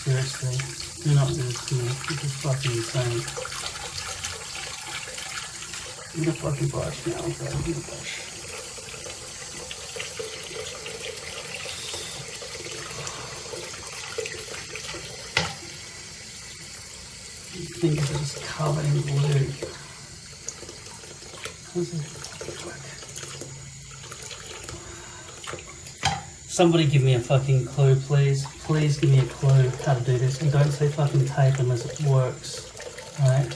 Seriously. Do not do this to me. This is fucking insane. Need a fucking brush now. Okay, need a brush. Fingers are just covered in glue. How's it work? Somebody give me a fucking clue, please. Please give me a clue how to do this. And don't say fucking tape unless it works. Alright?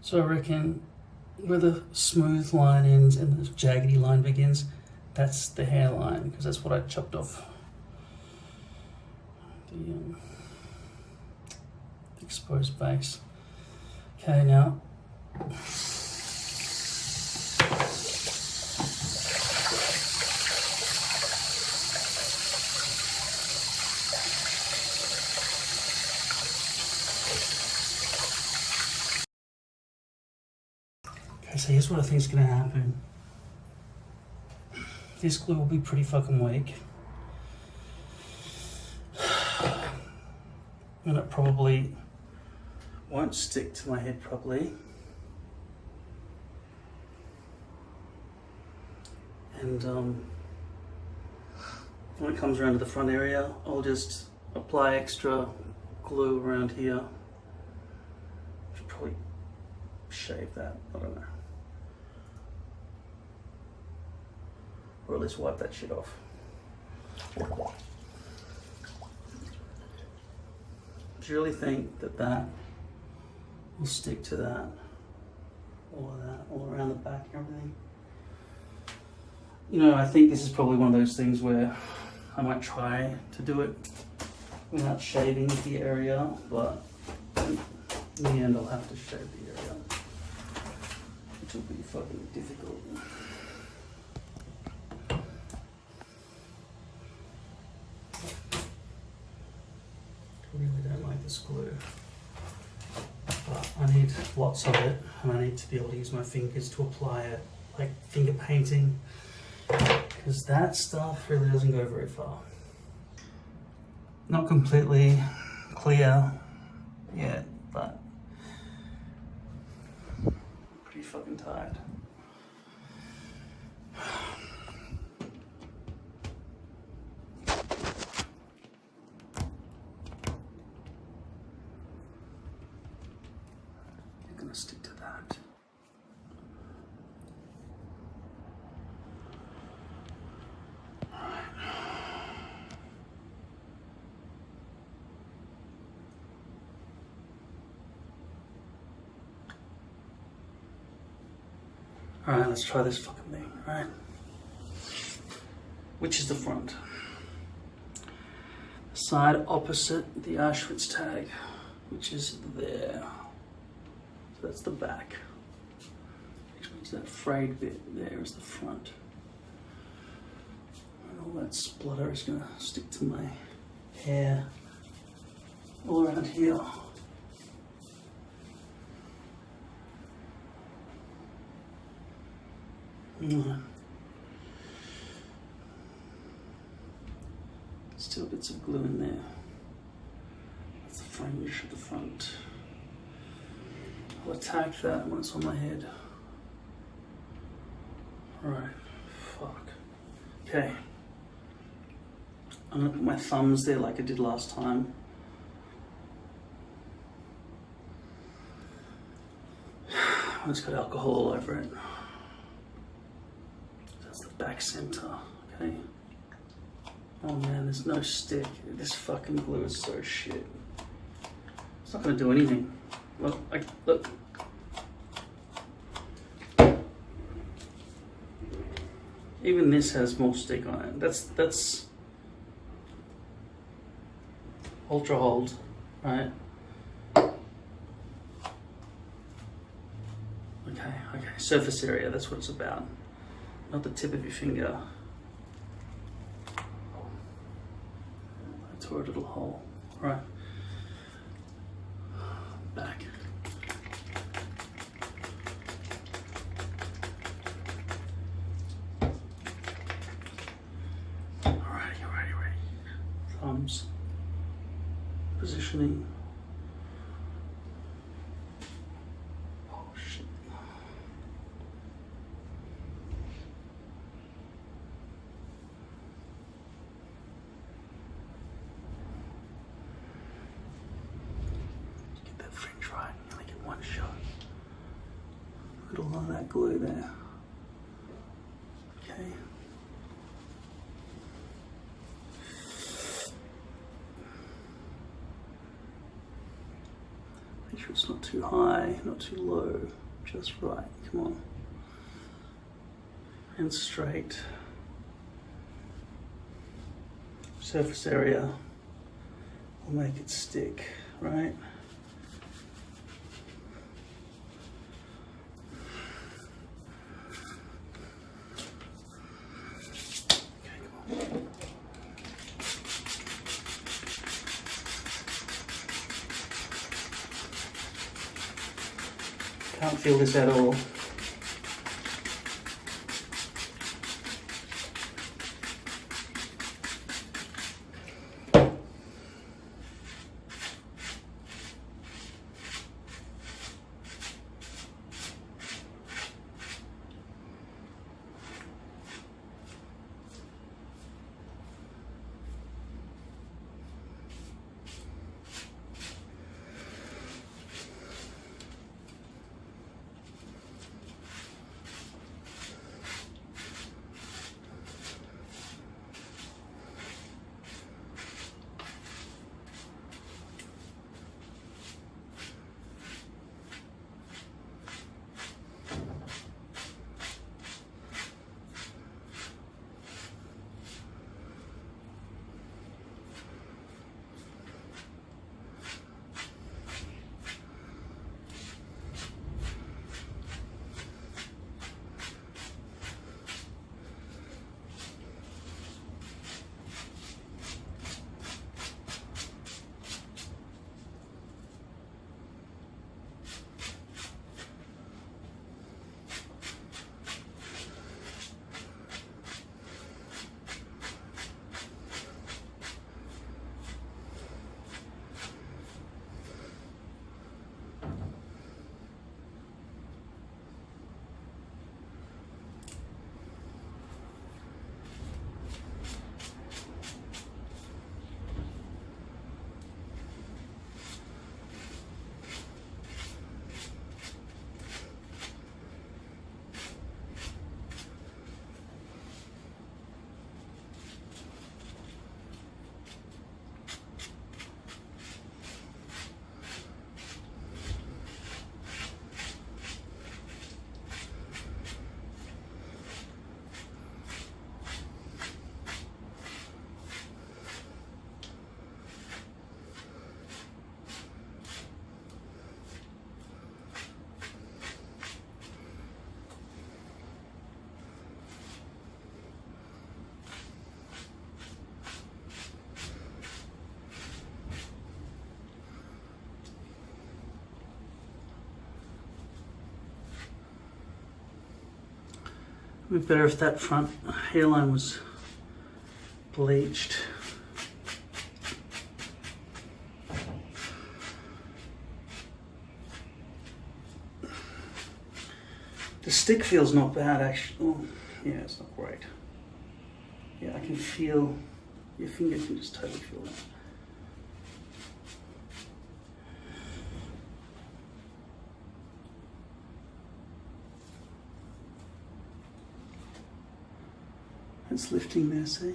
So I reckon where the smooth line ends and the jaggedy line begins, that's the hairline, because that's what I chopped off the exposed base. Okay, now so here's what I think is going to happen. This glue will be pretty fucking weak. And it probably won't stick to my head properly. And when it comes around to the front area, I'll just apply extra glue around here. Should probably shave that, I don't know. Or at least wipe that shit off. Do you really think that that will stick to that? All of that, all around the back and everything? You know, I think this is probably one of those things where I might try to do it without shaving the area, but in the end I'll have to shave the area, which will be fucking difficult. I really don't like this glue, but I need lots of it, and I need to be able to use my fingers to apply it, like finger painting, because that stuff really doesn't go very far. Not completely clear yet, but I'm pretty fucking tired. Stick to that. Alright, let's try this fucking thing, alright? Which is the front? The side opposite the Auschwitz tag, which is there. That's the back, which means that frayed bit there is the front. And all that splatter is going to stick to my hair all around here. Still bits of glue in there. That's the fringe at the front. I'll attack that when it's on my head. Alright, fuck. Okay. I'm gonna put my thumbs there like I did last time. I just got alcohol all over it. That's the back center, okay? Oh man, there's no stick. This fucking glue is so shit. It's not gonna do anything. Look, look. Even this has more stick on it. That's ultra hold, right? Okay, surface area, that's what it's about. Not the tip of your finger. I tore a little hole. Right. Back. Alrighty. Thumbs. Positioning. Oh shit. Get that fringe right. You only get one shot. Look at all of that glue there. Okay. Make sure it's not too high, not too low, just right. Come on. And straight. Surface area will make it stick, right? Can't feel this at all. It would be better if that front hairline was bleached. The stick feels not bad actually. Oh, yeah, it's not great. Yeah, I can feel, your finger can just totally feel that. It's lifting there, see?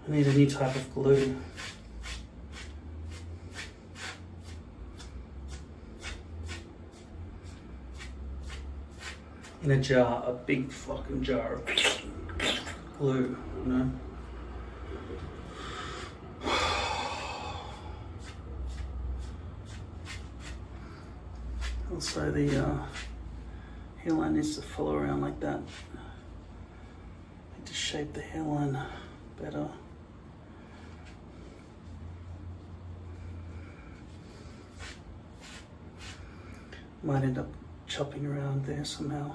I need a new type of glue. in a jar, a big fucking jar of glue, you know. Also, the hairline needs to follow around like that. Need to shape the hairline better. Might end up chopping around there somehow.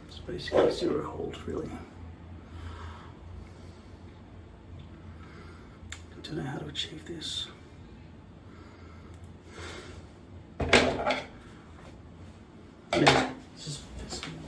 It's basically zero hold, really. I don't know how to achieve this. Yeah, it's just pissing me off.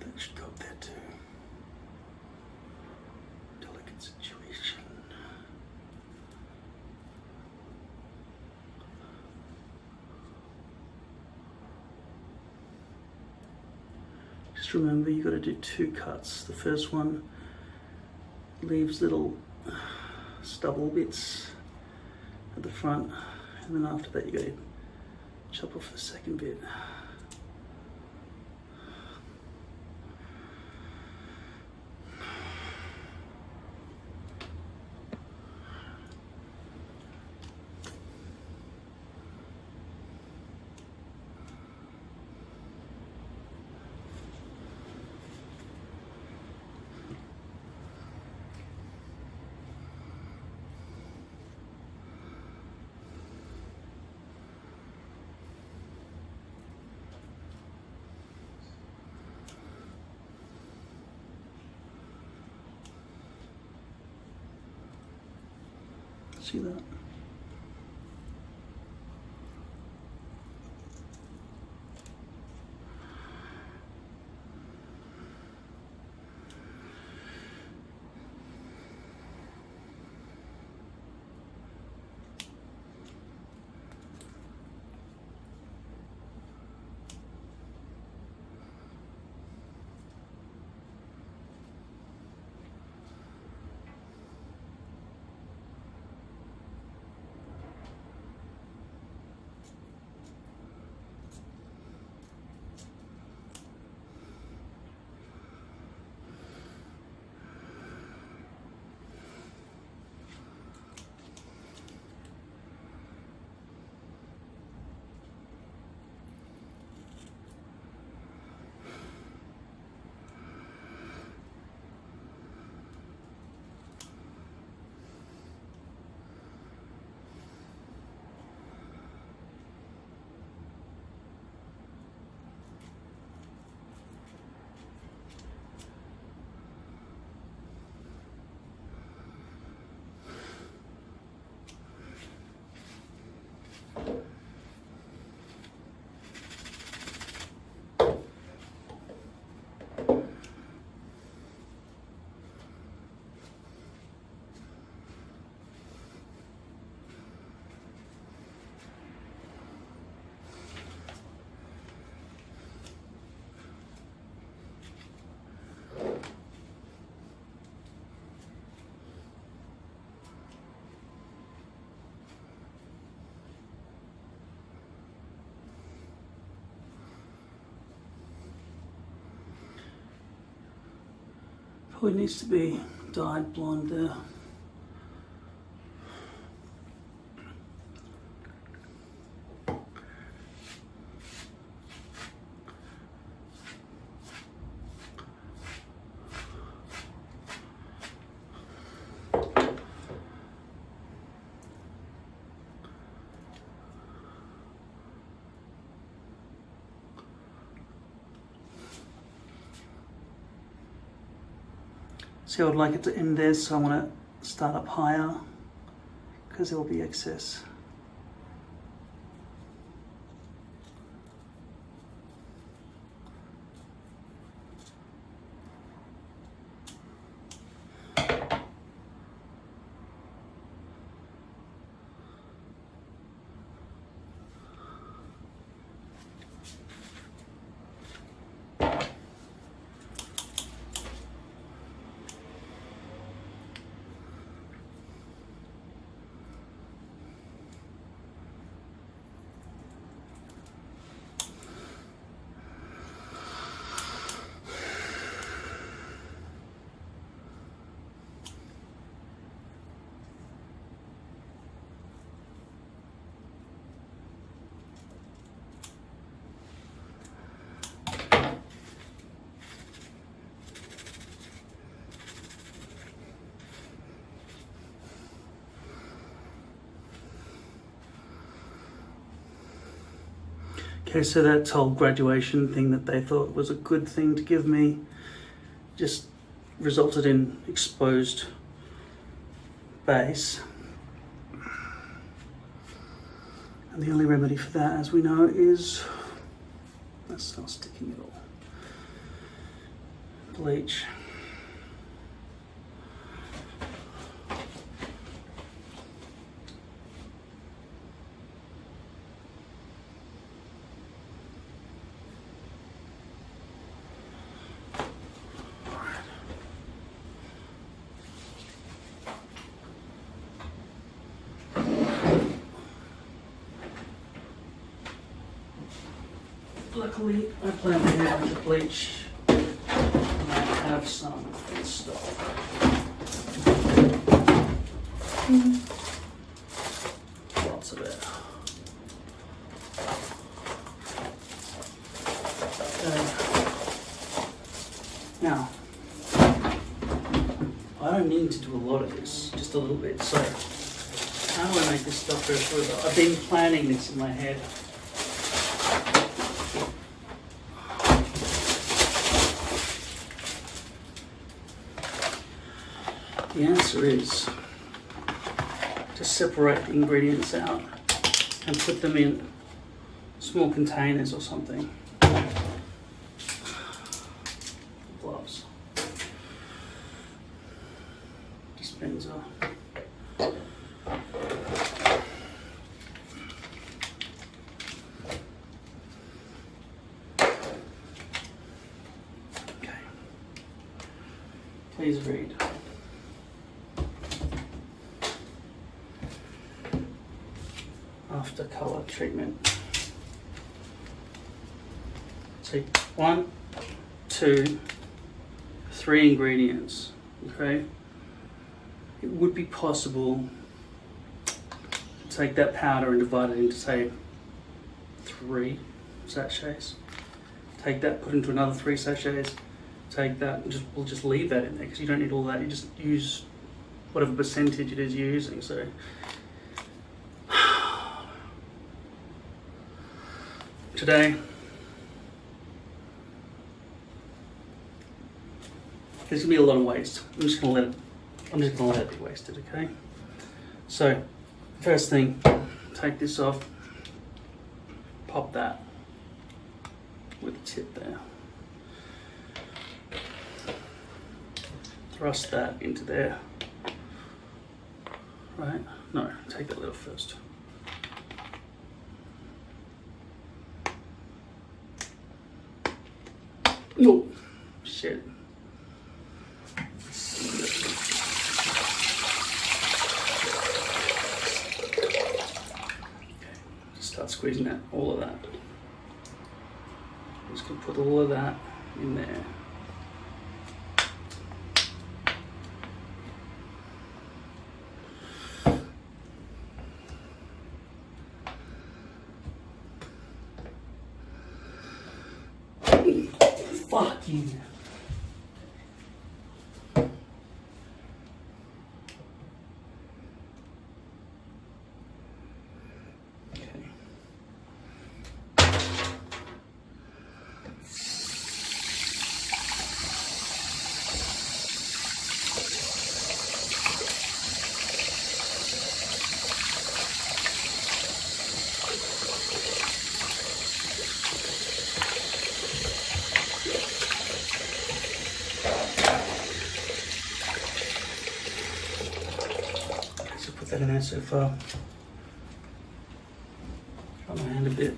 That should go up there too. Delicate situation. Just remember, you got to do 2 cuts. The first one leaves little stubble bits at the front, and then after that you got to chop off the second bit. See that? Probably needs to be dyed blonde there. See, I would like it to end there, so I want to start up higher because there will be excess. Okay, so that whole graduation thing that they thought was a good thing to give me just resulted in exposed base. And the only remedy for that, as we know, is, let's not sticking it all, bleach. Luckily, I plan to have the bleach. I have some in stock. Lots of it. Now, I don't need to do a lot of this, just a little bit. So, how do I make this stuff go further? I've been planning this in my head. The answer is to separate the ingredients out and put them in small containers or something. Gloves. Dispenser. Okay. Please read. After color treatment. See, 1, 2, 3 ingredients. Okay, it would be possible to take that powder and divide it into, say, 3 sachets. Take that, put into another 3 sachets. Take that, and we'll just leave that in there because you don't need all that. You just use whatever percentage it is you're using. So. Today, there's gonna be a lot of waste. I'm just gonna let it be wasted, okay? So, first thing, take this off, pop that with the tip there. Thrust that into there. Right? No, take that little first. Oh, shit. Okay, just start squeezing that, all of that. I'm just gonna put all of that in there. Fuck you. Put that in there so far. Try my hand a bit.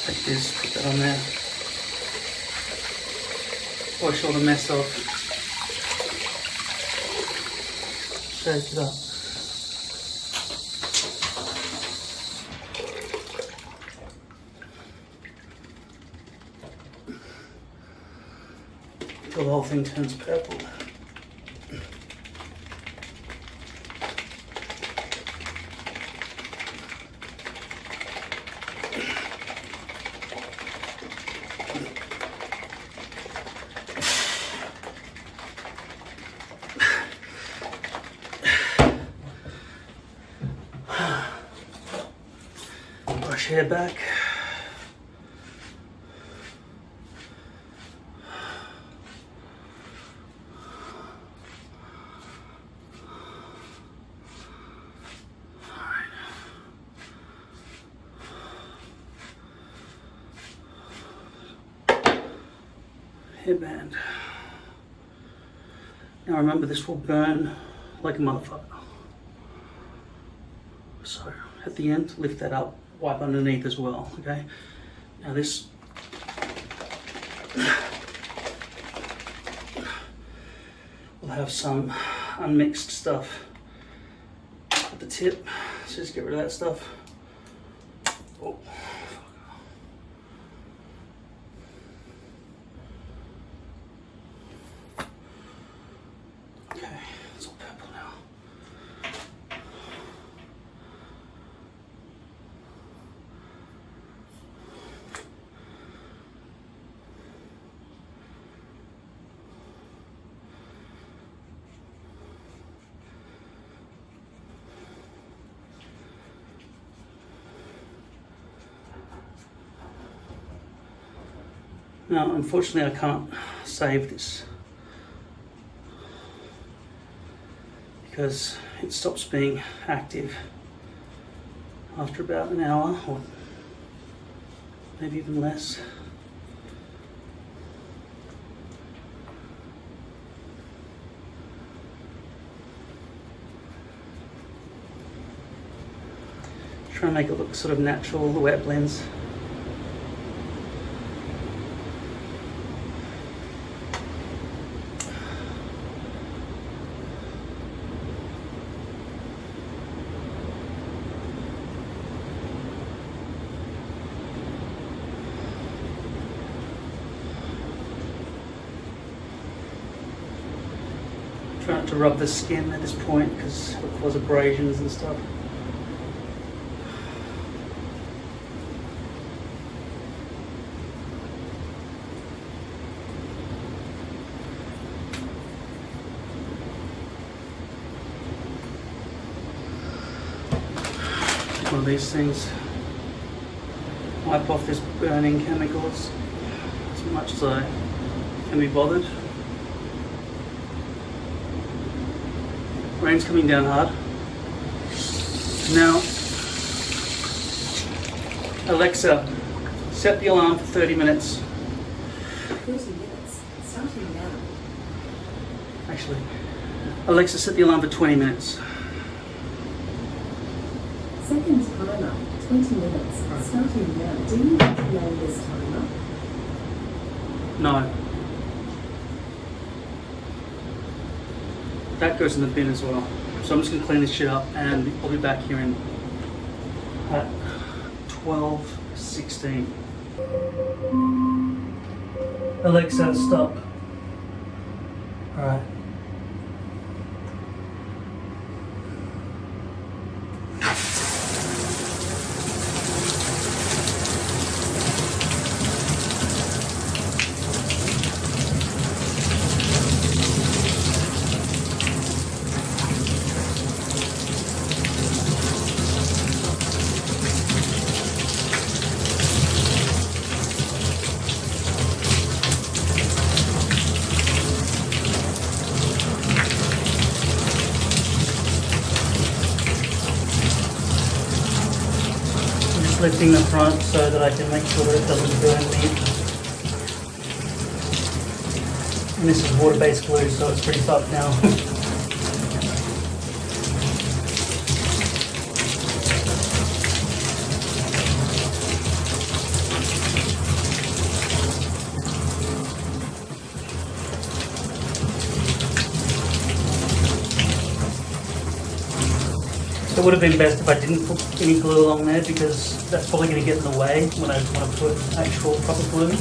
Take this, put that on there. Wash all the mess off. Shake it up. Until the whole thing turns purple. Brush hair back. Hairband. Now remember, this will burn like a motherfucker. So at the end, lift that up, wipe underneath as well, okay? Now this will have some unmixed stuff at the tip, so just get rid of that stuff. Oh. Okay, it's all purple now. Now, unfortunately, I can't save this because it stops being active after about an hour or maybe even less. Try and make it look sort of natural the way it blends. Try not to rub the skin at this point because it'll cause abrasions and stuff. One of these things, wipe off this burning chemicals as much as I can be bothered. Rain's coming down hard. Now, Alexa, set the alarm for 30 minutes. 30 minutes, starting now. Actually, Alexa, set the alarm for 20 minutes. Second timer, 20 minutes, starting now. Do you want to name this timer? No. That goes in the bin as well. So I'm just going to clean this shit up and I'll be back here in at 12:16. Alexa, stop. Alright. Lifting the front so that I can make sure that it doesn't burn me. And this is water-based glue, so it's pretty soft now. It would have been best if I didn't put any glue along there because that's probably going to get in the way when I want to put actual proper glue.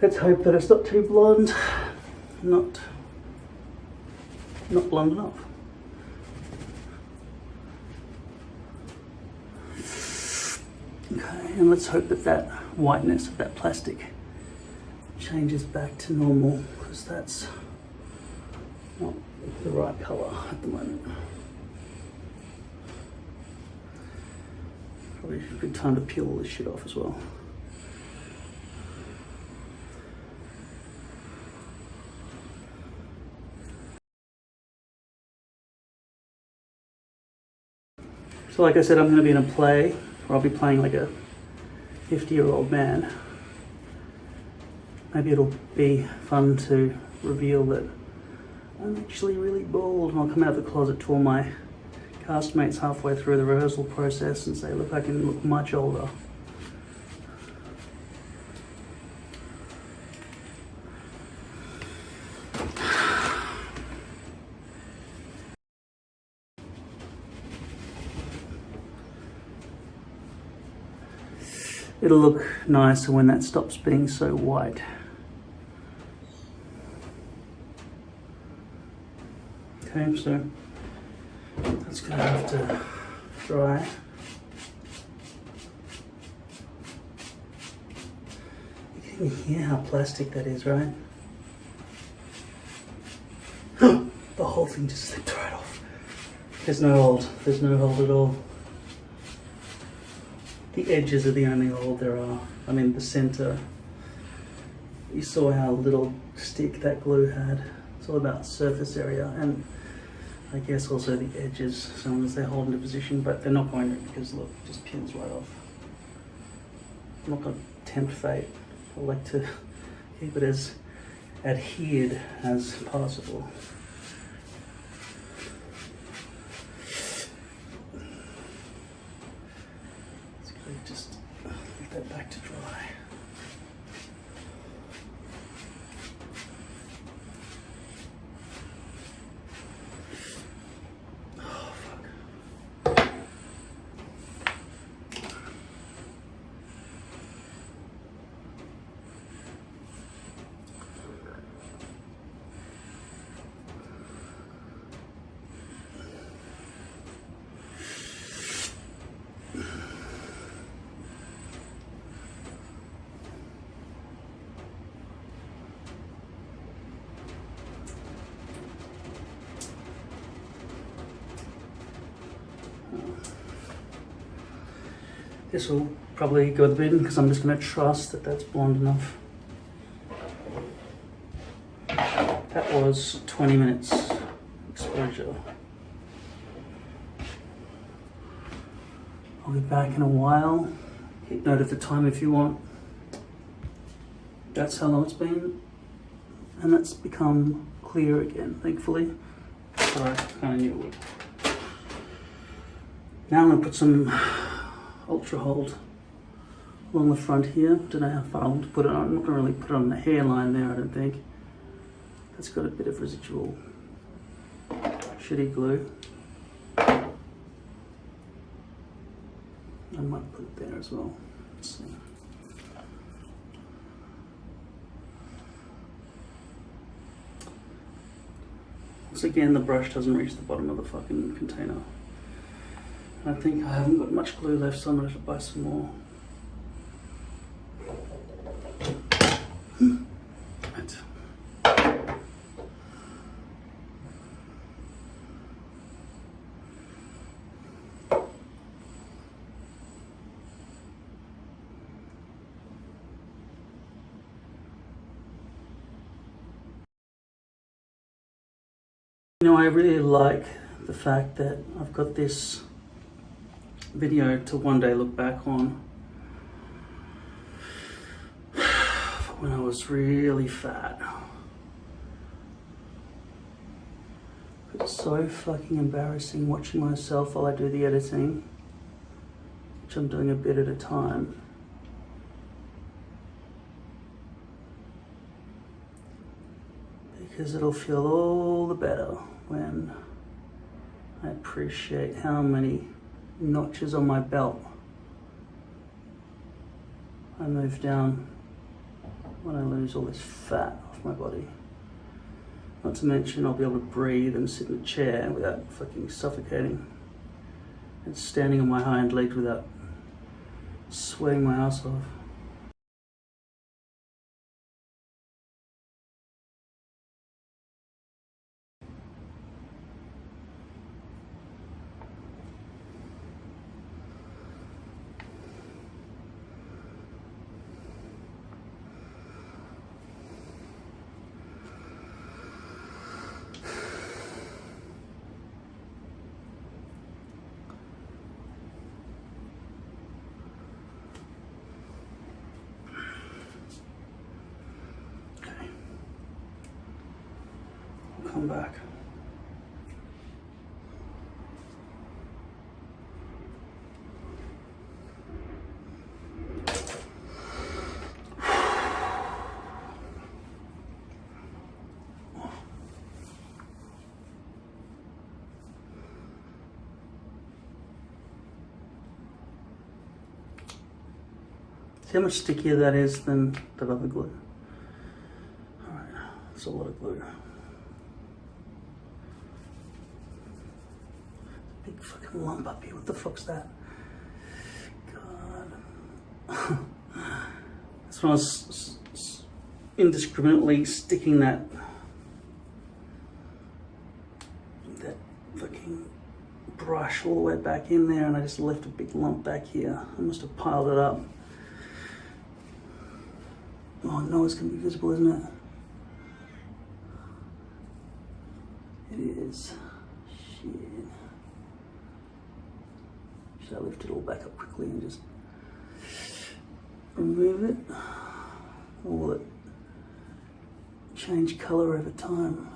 Let's hope that it's not too blonde, not blonde enough. Okay, and let's hope that that whiteness of that plastic changes back to normal, because that's not the right colour at the moment. Probably a good time to peel all this shit off as well. So like I said, I'm going to be in a play where I'll be playing like a 50-year-old man. Maybe it'll be fun to reveal that I'm actually really bald, and I'll come out of the closet to all my castmates halfway through the rehearsal process and say, look, I can look much older. It'll look nicer when that stops being so white. Okay, so that's gonna have to dry. You can hear how plastic that is, right? The whole thing just slipped right off. There's no hold at all. The edges are the only hold there are. I mean, the center, you saw how little stick that glue had. It's all about surface area, and I guess also the edges, as long as they hold into position, but they're not going to, because look, it just pins right off. I'm not going to tempt fate. I like to keep it as adhered as possible. Just leave that back to dry. Oh, fuck. This will probably go to the bin because I'm just going to trust that that's blonde enough. That was 20 minutes exposure. I'll be back in a while. Hit note of the time if you want. That's how long it's been. And that's become clear again, thankfully. But I kind of knew it would. Now I'm going to put some Ultra Hold along the front here. Don't know how far I want to put it on. I'm not going to really put it on the hairline there, I don't think. That's got a bit of residual shitty glue. I might put it there as well. Let's see. Once again, the brush doesn't reach the bottom of the fucking container. I think I haven't got much glue left, so I'm going to have to buy some more. Right. You know, I really like the fact that I've got this video to one day look back on when I was really fat. It's so fucking embarrassing watching myself while I do the editing, which I'm doing a bit at a time. Because it'll feel all the better when I appreciate how many notches on my belt I move down when I lose all this fat off my body. Not to mention I'll be able to breathe and sit in a chair without fucking suffocating, and standing on my hind legs without sweating my ass off. Come back. See how much stickier that is than that other glue? Alright, that's a lot of glue. Big fucking lump up here. What the fuck's that? God. That's when I was indiscriminately sticking that fucking brush all the way back in there, and I just left a big lump back here. I must have piled it up. Oh no, it's gonna be visible, isn't it? It is. Shit. Should I lift it all back up quickly and just remove it? Or will it change colour over time?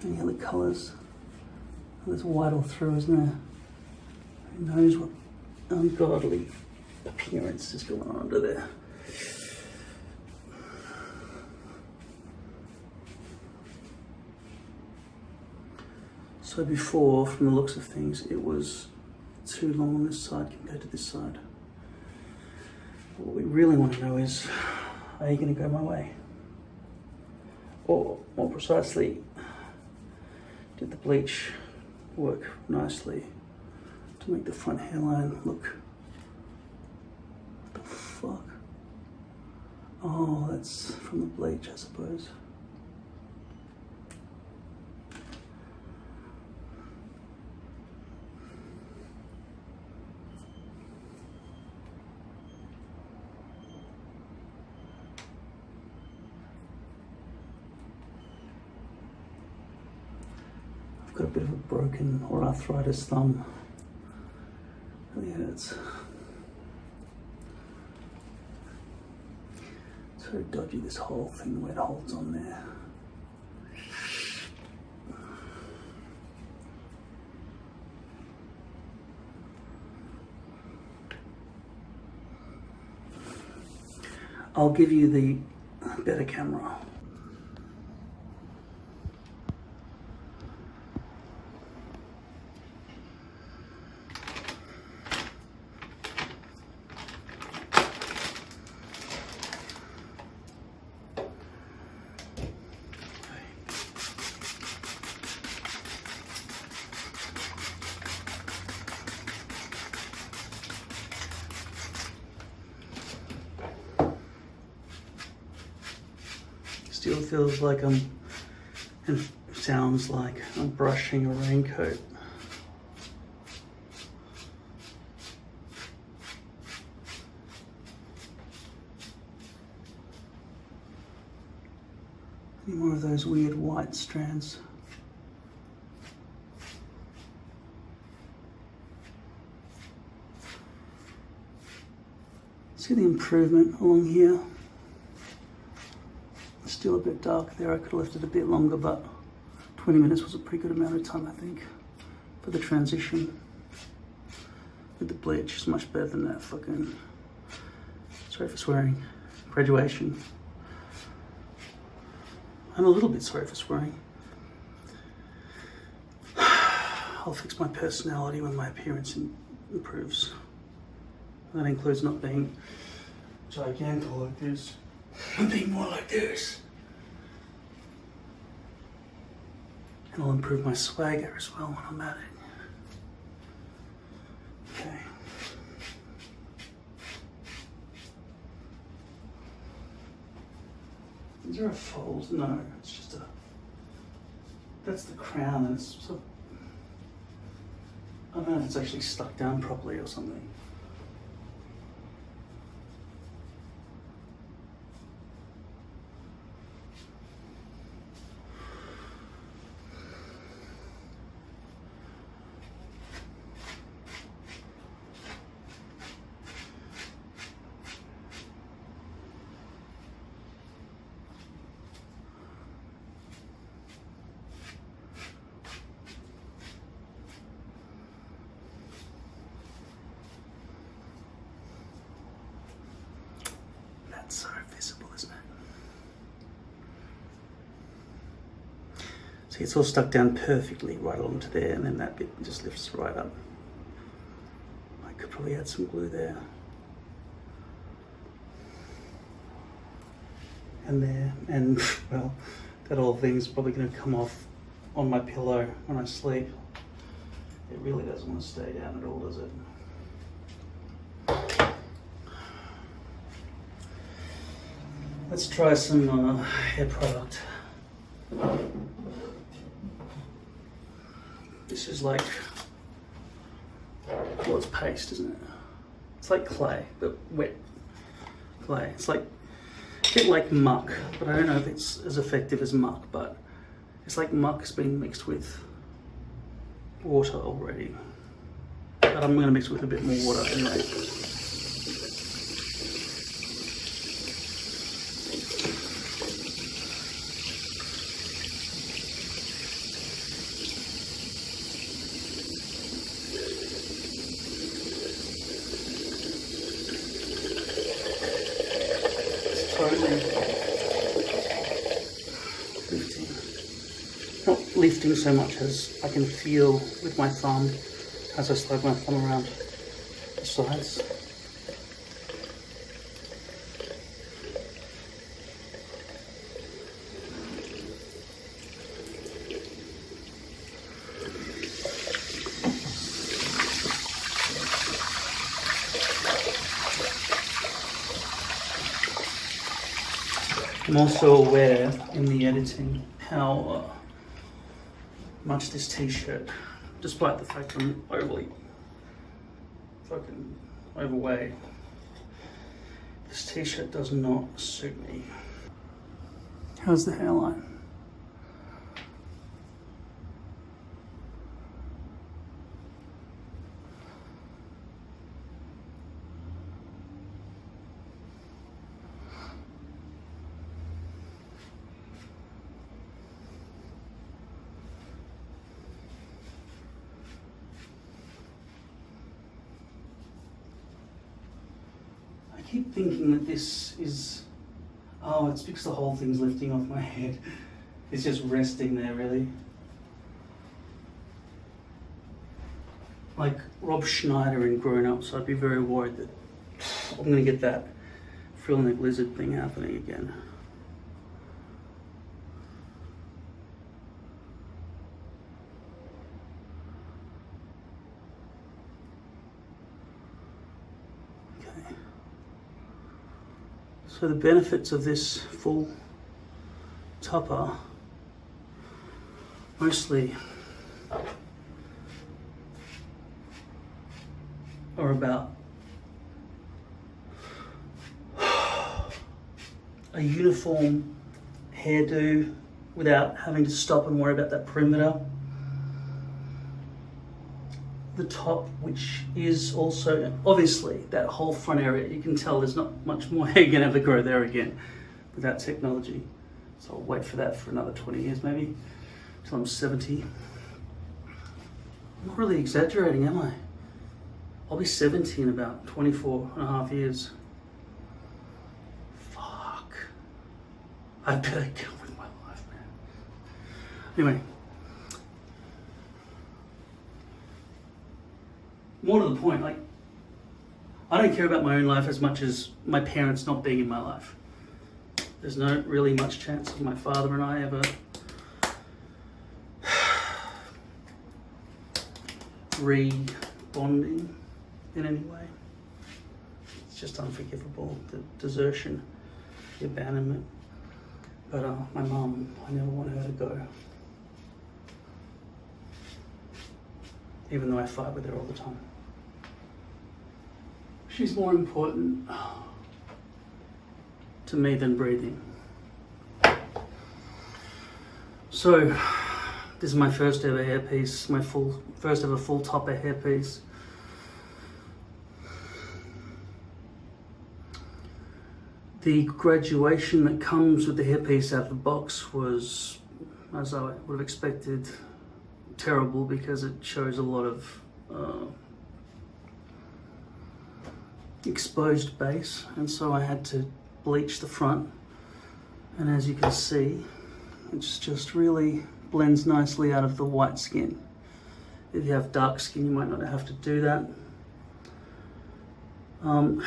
Any other colours? There's white all through, isn't there? Who knows what ungodly appearance is going on under there. So before, from the looks of things, it was too long on this side compared to this side. What we really want to know is, are you going to go my way? Or more precisely, did the bleach work nicely to make the front hairline look. What the fuck? Oh, that's from the bleach, I suppose. I've got a bit of a broken or arthritis thumb. Really hurts. It's very dodgy, this whole thing, the way it holds on there. I'll give you the better camera. Still feels like and sounds like I'm brushing a raincoat. Any more of those weird white strands? See the improvement along here? Still a bit dark there. I could have left it a bit longer, but 20 minutes was a pretty good amount of time, I think, for the transition. With the bleach, it's much better than that fucking, sorry for swearing, graduation. I'm a little bit sorry for swearing. I'll fix my personality when my appearance improves. That includes not being gigantic like this, and being more like this. And I'll improve my swagger as well when I'm at it. Okay. Is there a fold? No, it's just a, that's the crown, and it's sort of, I don't know if it's actually stuck down properly or something. So visible, isn't it? See, it's all stuck down perfectly right along to there, and then that bit just lifts right up. I could probably add some glue there. And there, and well, that whole thing's probably going to come off on my pillow when I sleep. It really doesn't want to stay down at all, does it? Let's try some hair product. This is like, well, it's paste, isn't it? It's like clay, but wet clay. It's like, a bit like muck, but I don't know if it's as effective as muck, but it's like muck has been mixed with water already. But I'm going to mix it with a bit more water anyway. Not lifting so much as I can feel with my thumb as I slide my thumb around the sides. I'm also aware in the editing how much this t-shirt, despite the fact I'm overly fucking overweight, this t-shirt does not suit me. How's the hairline? I keep thinking that this is, oh, it's because the whole thing's lifting off my head. It's just resting there, really. Like Rob Schneider in Grown Ups, I'd be very worried that I'm going to get that frill neck lizard thing happening again. Okay. So the benefits of this full topper mostly are about a uniform hairdo without having to stop and worry about that perimeter. The top, which is also, obviously, that whole front area, you can tell there's not much more hair you're gonna ever grow there again with that technology. So I'll wait for that for another 20 years maybe, till I'm 70. I'm not really exaggerating, am I? I'll be 70 in about 24 and a half years. Fuck. I better get on with my life, man. Anyway. More to the point, like, I don't care about my own life as much as my parents not being in my life. There's not really much chance of my father and I ever re-bonding in any way. It's just unforgivable, the desertion, the abandonment. But my mum, I never want her to go. Even though I fight with her all the time. She's more important to me than breathing. So, this is my first ever hairpiece, my first ever full topper hairpiece. The graduation that comes with the hairpiece out of the box was, as I would have expected, terrible because it shows a lot of exposed base, and so I had to bleach the front, and as you can see, it's just really blends nicely out of the white skin. If you have dark skin, you might not have to do that. The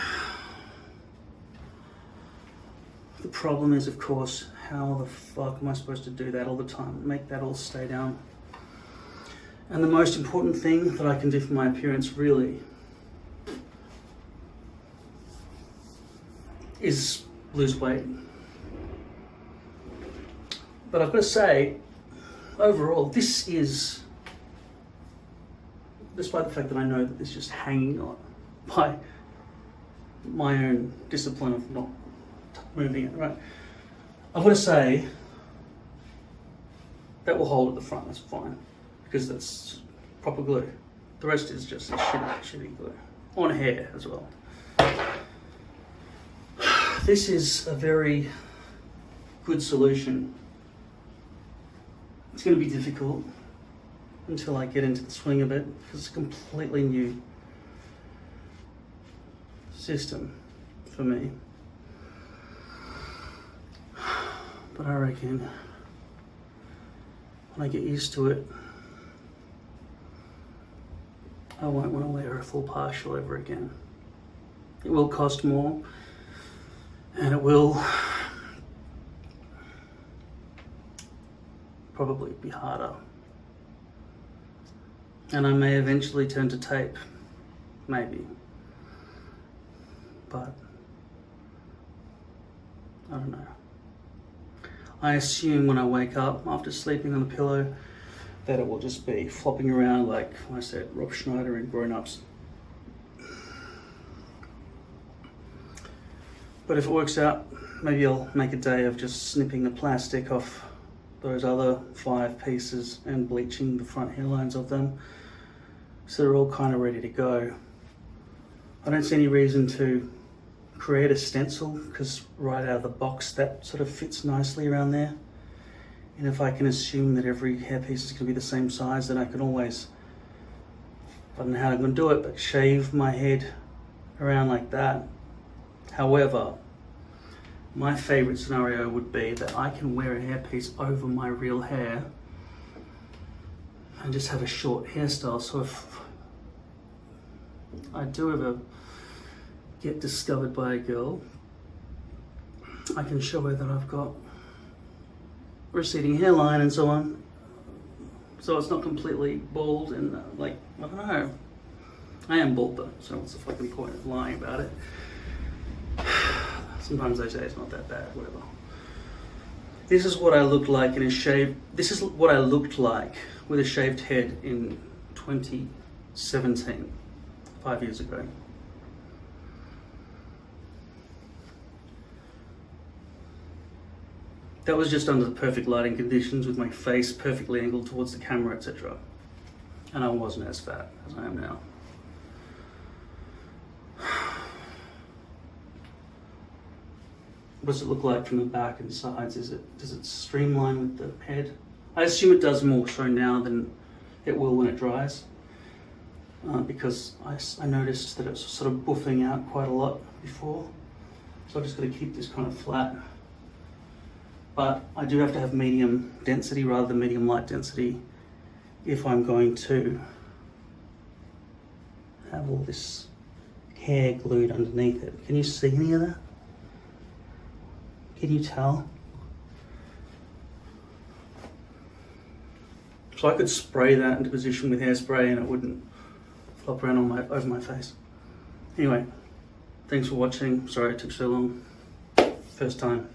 problem is, of course, how the fuck am I supposed to do that all the time? Make that all stay down. And the most important thing that I can do for my appearance, really, is lose weight. But I've got to say, overall, this is, despite the fact that I know that it's just hanging on by my own discipline of not moving it, right? I've got to say, that will hold at the front, that's fine, because that's proper glue. The rest is just shitty glue. On hair as well. This is a very good solution. It's going to be difficult until I get into the swing of it, because it's a completely new system for me. But I reckon when I get used to it, I won't want to wear a full partial ever again. It will cost more, and it will probably be harder. And I may eventually turn to tape, maybe. But I don't know. I assume when I wake up after sleeping on the pillow that it will just be flopping around like I said, Rob Schneider in Grown Ups. But if it works out, maybe I'll make a day of just snipping the plastic off those other 5 pieces and bleaching the front hairlines of them so they're all kind of ready to go. I don't see any reason to create a stencil because right out of the box that sort of fits nicely around there. And if I can assume that every hairpiece is going to be the same size, then I can always, I don't know how I'm going to do it, but shave my head around like that. However, my favorite scenario would be that I can wear a hairpiece over my real hair and just have a short hairstyle. So if I do ever get discovered by a girl, I can show her that I've got receding hairline and so on. So it's not completely bald and like, I don't know. I am bald though, so what's the fucking point of lying about it? Sometimes they say it's not that bad, whatever. This is what I looked like in a shaved, this is what I looked like with a shaved head in 2017, 5 years ago. That was just under the perfect lighting conditions with my face perfectly angled towards the camera, etc. And I wasn't as fat as I am now. What does it look like from the back and sides? Does it streamline with the head? I assume it does more so now than it will when it dries, because I noticed that it's sort of buffing out quite a lot before. So I just got to keep this kind of flat. But I do have to have medium density rather than medium light density if I'm going to have all this hair glued underneath it. Can you see any of that? Can you tell? So I could spray that into position with hairspray and it wouldn't flop around on over my face. Anyway, thanks for watching. Sorry it took so long. First time.